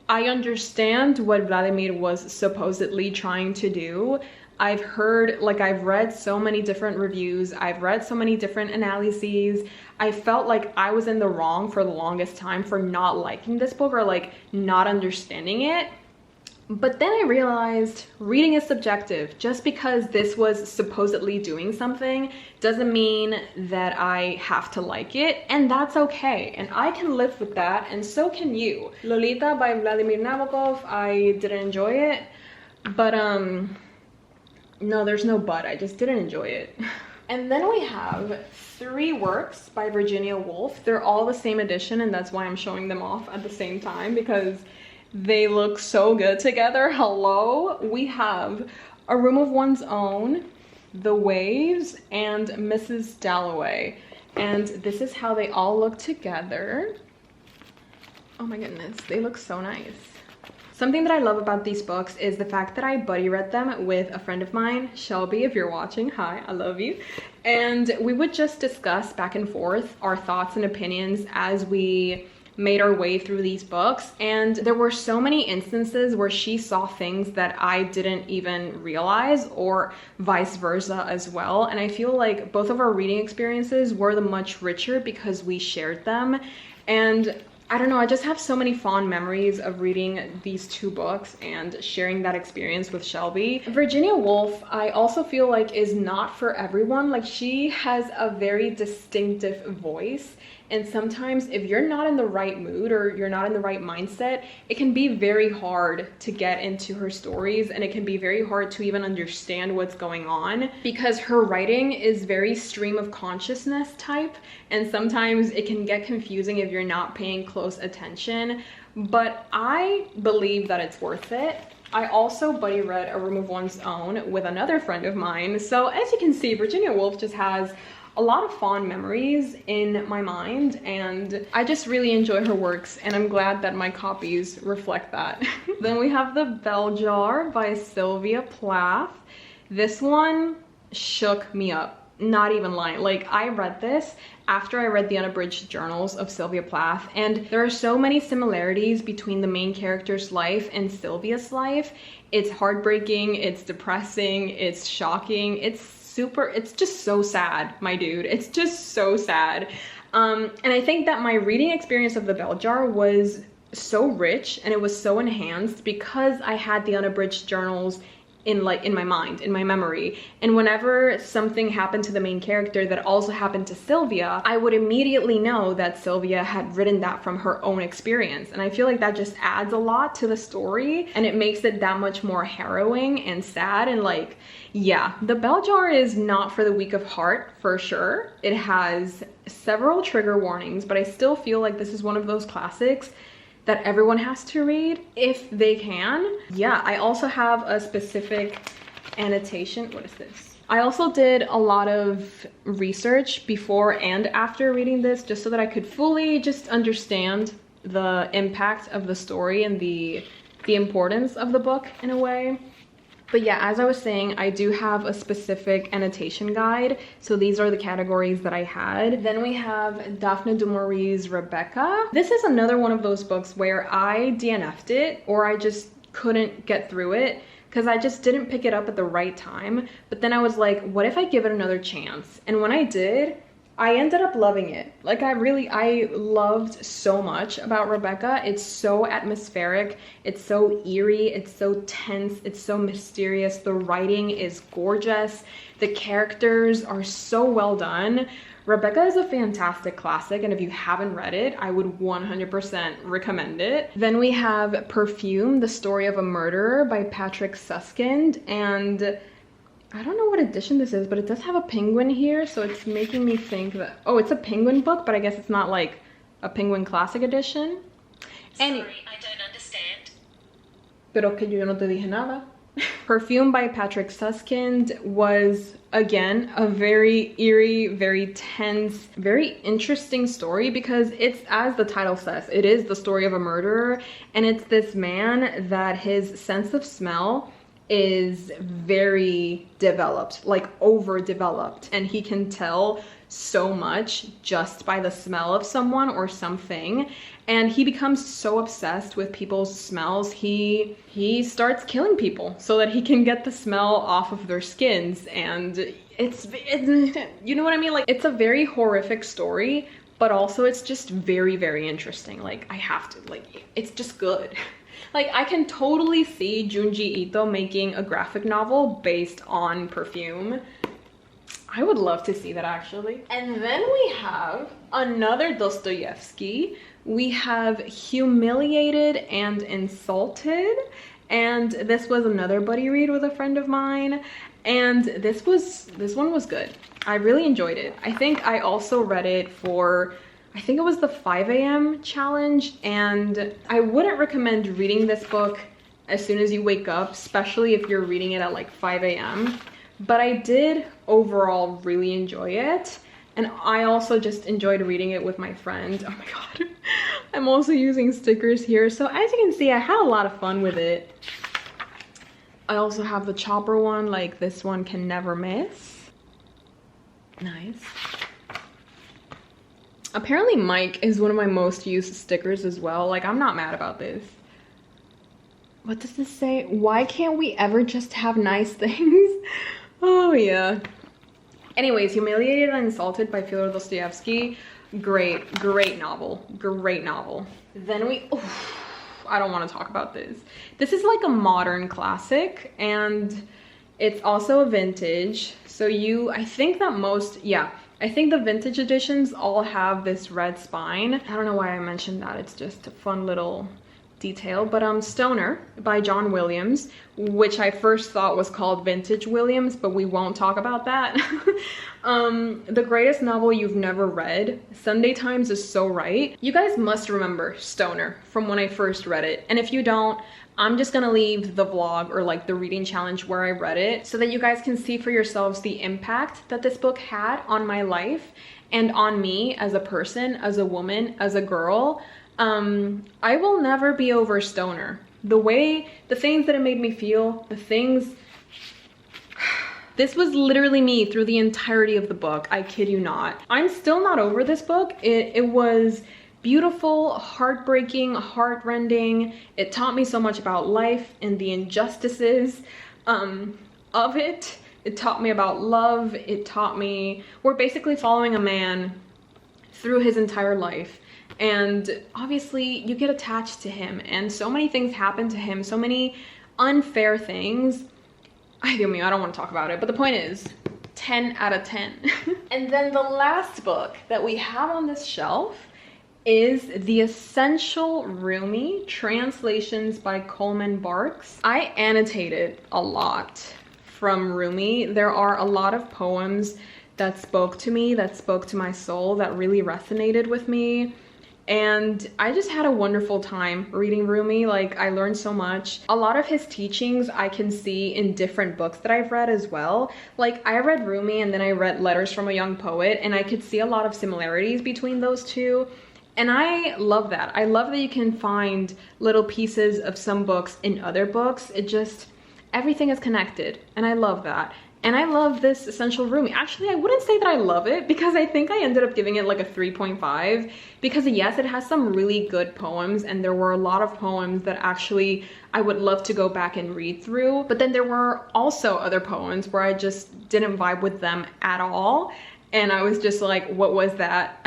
I understand what Vladimir was supposedly trying to do. I've read so many different reviews, I've read so many different analyses. I felt like I was in the wrong for the longest time for not liking this book, or like not understanding it. But then I realized reading is subjective. Just because this was supposedly doing something doesn't mean that I have to like it, and that's okay. And I can live with that, and so can you. Lolita by Vladimir Nabokov, I didn't enjoy it, but no, there's no but, I just didn't enjoy it. And then we have 3 works by Virginia Woolf. They're all the same edition, and that's why I'm showing them off at the same time, because they look so good together. Hello. We have A Room of One's Own, The Waves, and Mrs. Dalloway. And this is how they all look together. Oh my goodness, they look so nice. Something that I love about these books is the fact that I buddy read them with a friend of mine, Shelby, if you're watching, hi, I love you. And we would just discuss back and forth our thoughts and opinions as we made our way through these books. And there were so many instances where she saw things that I didn't even realize, or vice versa as well. And I feel like both of our reading experiences were much richer because we shared them. And I don't know, I just have so many fond memories of reading these two books and sharing that experience with Shelby. Virginia Woolf, I also feel like is not for everyone. Like, she has a very distinctive voice, and sometimes if you're not in the right mood or you're not in the right mindset, it can be very hard to get into her stories, and it can be very hard to even understand what's going on because her writing is very stream of consciousness type, and sometimes it can get confusing if you're not paying close attention, but I believe that it's worth it. I also buddy read A Room of One's Own with another friend of mine, so as you can see, Virginia Woolf just has a lot of fond memories in my mind, and I just really enjoy her works, and I'm glad that my copies reflect that. Then we have The Bell Jar by Sylvia Plath. This one shook me up, not even lying. Like, I read this after I read the unabridged journals of Sylvia Plath, and there are so many similarities between the main character's life and Sylvia's life. It's heartbreaking, it's depressing, it's shocking, it's just so sad, my dude. It's just so sad. And I think that my reading experience of The Bell Jar was so rich and it was so enhanced because I had the unabridged journals in my mind, in my memory. And whenever something happened to the main character that also happened to Sylvia, I would immediately know that Sylvia had written that from her own experience. And I feel like that just adds a lot to the story, and it makes it that much more harrowing and sad. And like, yeah, The Bell Jar is not for the weak of heart, for sure. It has several trigger warnings, but I still feel like this is one of those classics that everyone has to read if they can. Yeah, I also have a specific annotation. What is this? I also did a lot of research before and after reading this, just so that I could fully just understand the impact of the story and the importance of the book in a way. But yeah, as I was saying, I do have a specific annotation guide. So these are the categories that I had. Then we have Daphne du Maurier's Rebecca. This is another one of those books where I DNF'd it, or I just couldn't get through it because I just didn't pick it up at the right time. But then I was like, what if I give it another chance? And when I did, I ended up loving it. Like, I loved so much about Rebecca. It's so atmospheric, it's so eerie, it's so tense, it's so mysterious. The writing is gorgeous. The characters are so well done. Rebecca is a fantastic classic, and if you haven't read it, I would 100% recommend it. Then we have Perfume, The Story of a Murderer by Patrick Suskind, and I don't know what edition this is, but it does have a penguin here, so it's making me think that, oh, it's a penguin book, but I guess it's not like a penguin classic edition. Sorry, I don't understand. Pero que yo no te dije nada. Perfume by Patrick Suskind was, again, a very eerie, very tense, very interesting story because it's, as the title says, it is the story of a murderer, and it's this man that his sense of smell is very developed, like overdeveloped, and he can tell so much just by the smell of someone or something, and he becomes so obsessed with people's smells, he starts killing people so that he can get the smell off of their skins. And it's you know what I mean? Like, it's a very horrific story, but also it's just very, very interesting. Like, I have to, like, it's just good. Like, I can totally see Junji Ito making a graphic novel based on Perfume. I would love to see that, actually. And then we have another Dostoevsky. We have Humiliated and Insulted. And this was another buddy read with a friend of mine. And this one was good. I really enjoyed it. I think I also read it for, I think it was the 5 a.m. challenge, and I wouldn't recommend reading this book as soon as you wake up, especially if you're reading it at like 5 a.m. But I did overall really enjoy it, and I also just enjoyed reading it with my friend. Oh my god, I'm also using stickers here. So as you can see, I had a lot of fun with it. I also have the Chopper one, like this one can never miss. Nice. Apparently Mike is one of my most used stickers as well. Like, I'm not mad about this. What does this say? Why can't we ever just have nice things? Oh yeah. Anyways, Humiliated and Insulted by Fyodor Dostoevsky. Great novel. Great novel. Then I don't want to talk about this. This is like a modern classic, and it's also a vintage. So I think the vintage editions all have this red spine. I don't know why I mentioned that. It's just a fun little detail. But Stoner by John Williams, which I first thought was called Vintage Williams, but we won't talk about that. The greatest novel you've never read. Sunday Times is so right. You guys must remember Stoner from when I first read it. And if you don't, I'm just gonna leave the vlog or like the reading challenge where I read it so that you guys can see for yourselves the impact that this book had on my life and on me as a person, as a woman, as a girl. I will never be over Stoner. The things that it made me feel, this was literally me through the entirety of the book. I kid you not. I'm still not over this book. It was beautiful, heartbreaking, heartrending. It taught me so much about life and the injustices of it. It taught me about love. It taught me we're basically following a man through his entire life. And obviously you get attached to him, and so many things happen to him, so many unfair things. I don't want to talk about it, but the point is 10 out of 10. And then the last book that we have on this shelf is The Essential Rumi, Translations by Coleman Barks. I annotated a lot from Rumi. There are a lot of poems that spoke to me, that spoke to my soul, that really resonated with me. And I just had a wonderful time reading Rumi. Like, I learned so much. A lot of his teachings I can see in different books that I've read as well. Like, I read Rumi and then I read Letters from a Young Poet, and I could see a lot of similarities between those two. And I love that. I love that you can find little pieces of some books in other books. Everything is connected, and I love that. And I love this Essential Rumi. Actually, I wouldn't say that I love it, because I think I ended up giving it like a 3.5, because yes, it has some really good poems, and there were a lot of poems that actually I would love to go back and read through. But then there were also other poems where I just didn't vibe with them at all. And I was just like, what was that?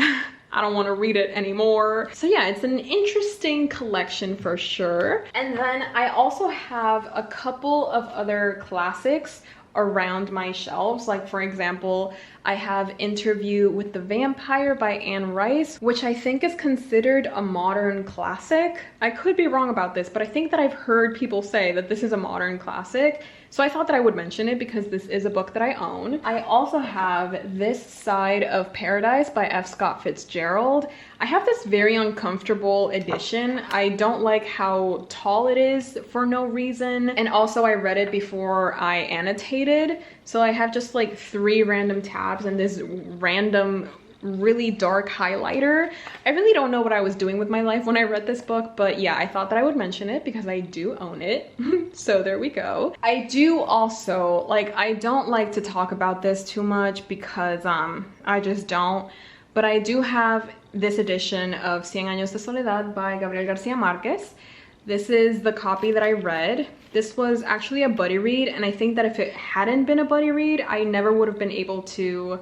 I don't want to read it anymore. So yeah, it's an interesting collection for sure. And then I also have a couple of other classics around my shelves. Like, for example, I have Interview with the Vampire by Anne Rice, which I think is considered a modern classic. I could be wrong about this, but I think that I've heard people say that this is a modern classic. So I thought that I would mention it because this is a book that I own. I also have This Side of Paradise by F. Scott Fitzgerald. I have this very uncomfortable edition. I don't like how tall it is for no reason. And also I read it before I annotated. So I have just like 3 random tabs and this random really dark highlighter. I really don't know what I was doing with my life when I read this book, but yeah, I thought that I would mention it because I do own it. So there we go. I do also, like, I don't like to talk about this too much because I just don't, but I do have this edition of Cien Años de Soledad by Gabriel Garcia Marquez. This is the copy that I read. This was actually a buddy read, and I think that if it hadn't been a buddy read, I never would have been able to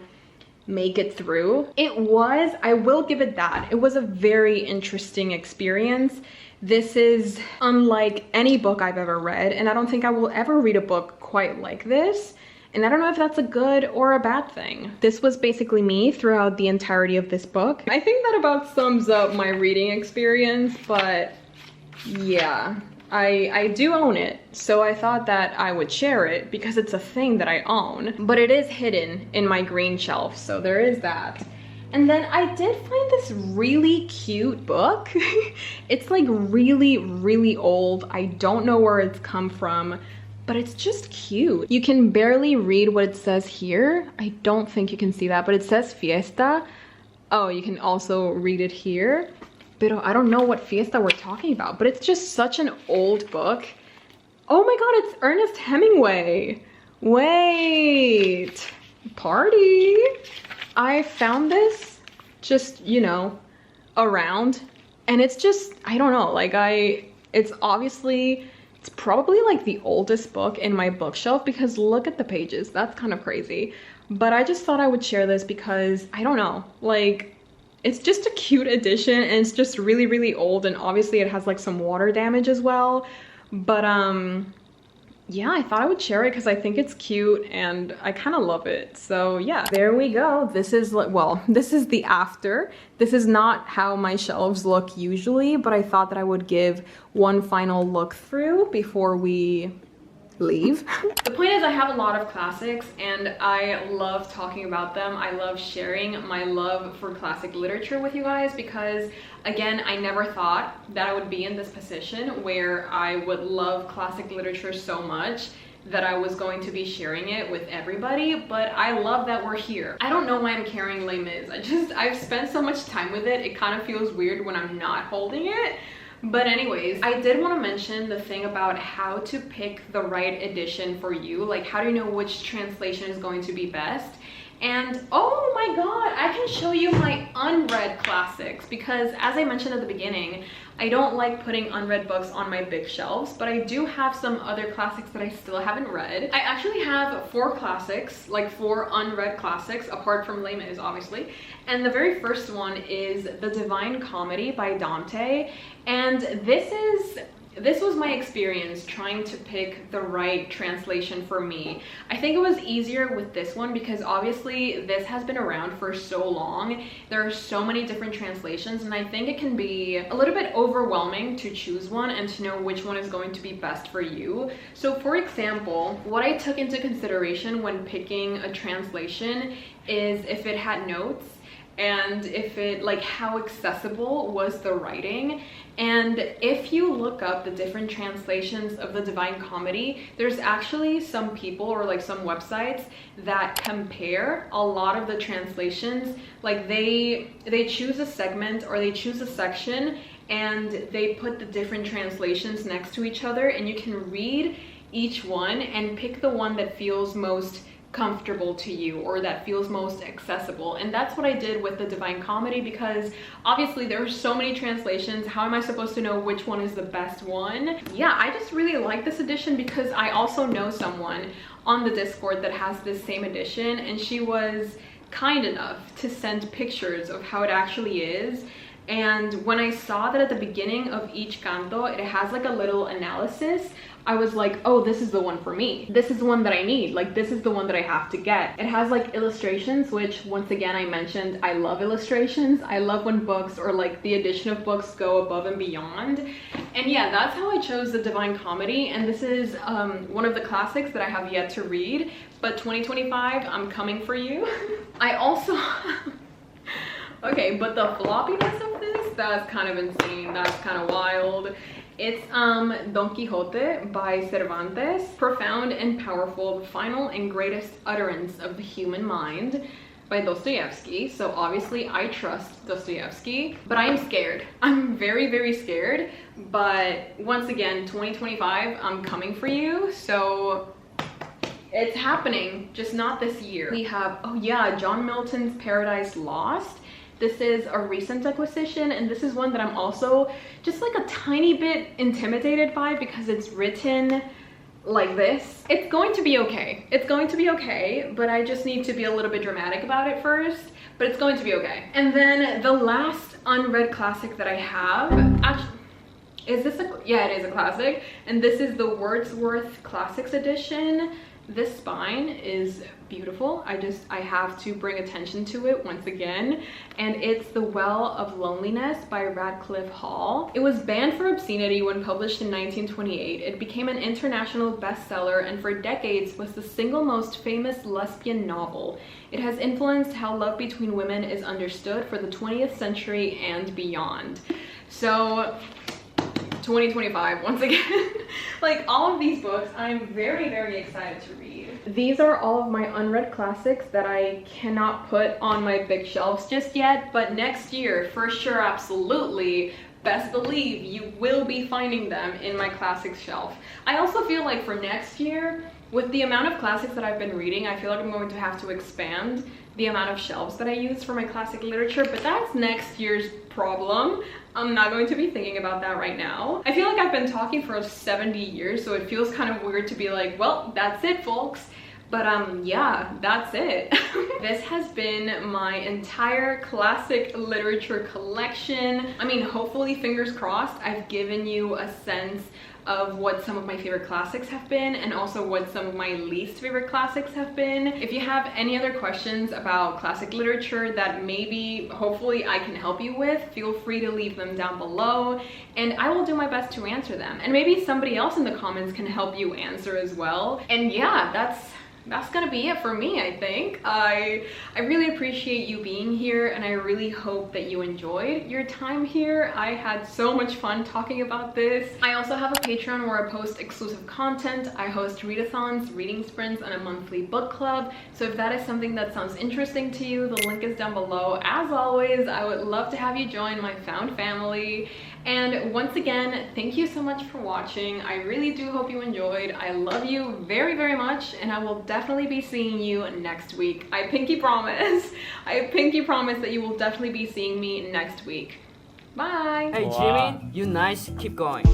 make it through. I will give it that. It was a very interesting experience. This is unlike any book I've ever read, and I don't think I will ever read a book quite like this. And I don't know if that's a good or a bad thing. This was basically me throughout the entirety of this book. I think that about sums up my reading experience, but yeah. I do own it, so I thought that I would share it because it's a thing that I own, but it is hidden in my green shelf, so there is that. And then I did find this really cute book. It's like really old. I don't know where it's come from, but it's just cute. You can barely read what it says here. I don't think you can see that, but it says Fiesta. Oh, you can also read it here. But I don't know what Fiesta we're talking about, but it's just such an old book. Oh my god, it's Ernest Hemingway. Wait, party. I found this just, you know, around, and it's just, I don't know, like it's probably like the oldest book in my bookshelf because look at the pages. That's kind of crazy. But I just thought I would share this because, I don't know, like, it's just a cute edition, and it's just really old, and obviously it has like some water damage as well. But yeah, I thought I would share it because I think it's cute and I kind of love it. So yeah, there we go. This is, well, this is the after. This is not how my shelves look usually, but I thought that I would give one final look through before we leave. The point is, I have a lot of classics and I love talking about them. I love sharing my love for classic literature with you guys because, again, I never thought that I would be in this position where I would love classic literature so much that I was going to be sharing it with everybody, but I love that we're here. I don't know why I'm carrying Les Mis. I've spent so much time with it, it kind of feels weird when I'm not holding it. But anyways, I did want to mention the thing about how to pick the right edition for you. Like, how do you know which translation is going to be best? And oh my god, I can show you my unread classics because, as I mentioned at the beginning, I don't like putting unread books on my big shelves, but I do have some other classics that I still haven't read. I actually have 4 classics, like 4 unread classics, apart from Les Mis, obviously. And the very first one is The Divine Comedy by Dante. And this was my experience trying to pick the right translation for me. I think it was easier with this one because obviously this has been around for so long. There are so many different translations, and I think it can be a little bit overwhelming to choose one and to know which one is going to be best for you. So for example, what I took into consideration when picking a translation is if it had notes, and if it, like, how accessible was the writing. And if you look up the different translations of the Divine Comedy, there's actually some people or like some websites that compare a lot of the translations. Like they choose a segment or they choose a section and they put the different translations next to each other, and you can read each one and pick the one that feels most comfortable to you or that feels most accessible. And that's what I did with the Divine Comedy because obviously there are so many translations. How am I supposed to know which one is the best one? Yeah, I just really like this edition because I also know someone on the Discord that has this same edition, and she was kind enough to send pictures of how it actually is. And when I saw that at the beginning of each canto it has like a little analysis, I was like, oh, this is the one for me. This is the one that I need. Like, this is the one that I have to get. It has like illustrations, which once again I mentioned, I love illustrations. I love when books or like the edition of books go above and beyond. And yeah, that's how I chose the Divine Comedy. And this is one of the classics that I have yet to read, but 2025, I'm coming for you. I also, okay, but the floppiness of this, that's kind of insane. That's kind of wild. It's Don Quixote by Cervantes. Profound and powerful, the final and greatest utterance of the human mind by Dostoevsky. So obviously I trust Dostoevsky, but I am scared. I'm very scared. But once again, 2025, I'm coming for you. So it's happening, just not this year. We have, oh yeah, John Milton's Paradise Lost. This is a recent acquisition, and this is one that I'm also just like a tiny bit intimidated by because it's written like this. It's going to be okay. It's going to be okay, but I just need to be a little bit dramatic about it first, but it's going to be okay. And then the last unread classic that I have, actually, is this a, yeah, it is a classic, and this is the Wordsworth Classics edition. This spine is beautiful. I have to bring attention to it once again, and it's The Well of Loneliness by Radcliffe Hall. It was banned for obscenity when published in 1928. It became an international bestseller and for decades was the single most famous lesbian novel. It has influenced how love between women is understood for the 20th century and beyond. So 2025 once again. Like, all of these books I'm very excited to read. These are all of my unread classics that I cannot put on my big shelves just yet, but next year for sure, absolutely, best believe you will be finding them in my classics shelf. I also feel like for next year, with the amount of classics that I've been reading, I feel like I'm going to have to expand the amount of shelves that I use for my classic literature, but that's next year's problem. I'm not going to be thinking about that right now. I feel like I've been talking for 70 years, so it feels kind of weird to be like, well, that's it, folks. But yeah, that's it. This has been my entire classic literature collection. I mean, hopefully, fingers crossed, I've given you a sense of what some of my favorite classics have been and also what some of my least favorite classics have been. If you have any other questions about classic literature that maybe, hopefully, I can help you with, feel free to leave them down below and I will do my best to answer them. And maybe somebody else in the comments can help you answer as well. And yeah, that's gonna be it for me, I think. I really appreciate you being here and I really hope that you enjoyed your time here. I had so much fun talking about this. I also have a Patreon where I post exclusive content. I host readathons, reading sprints, and a monthly book club. So if that is something that sounds interesting to you, the link is down below. As always, I would love to have you join my found family. And once again, thank you so much for watching. I really do hope you enjoyed. I love you very, very much, and I will definitely be seeing you next week. I pinky promise. I pinky promise that you will definitely be seeing me next week. Bye. Hey Jimmy, you nice. Keep going.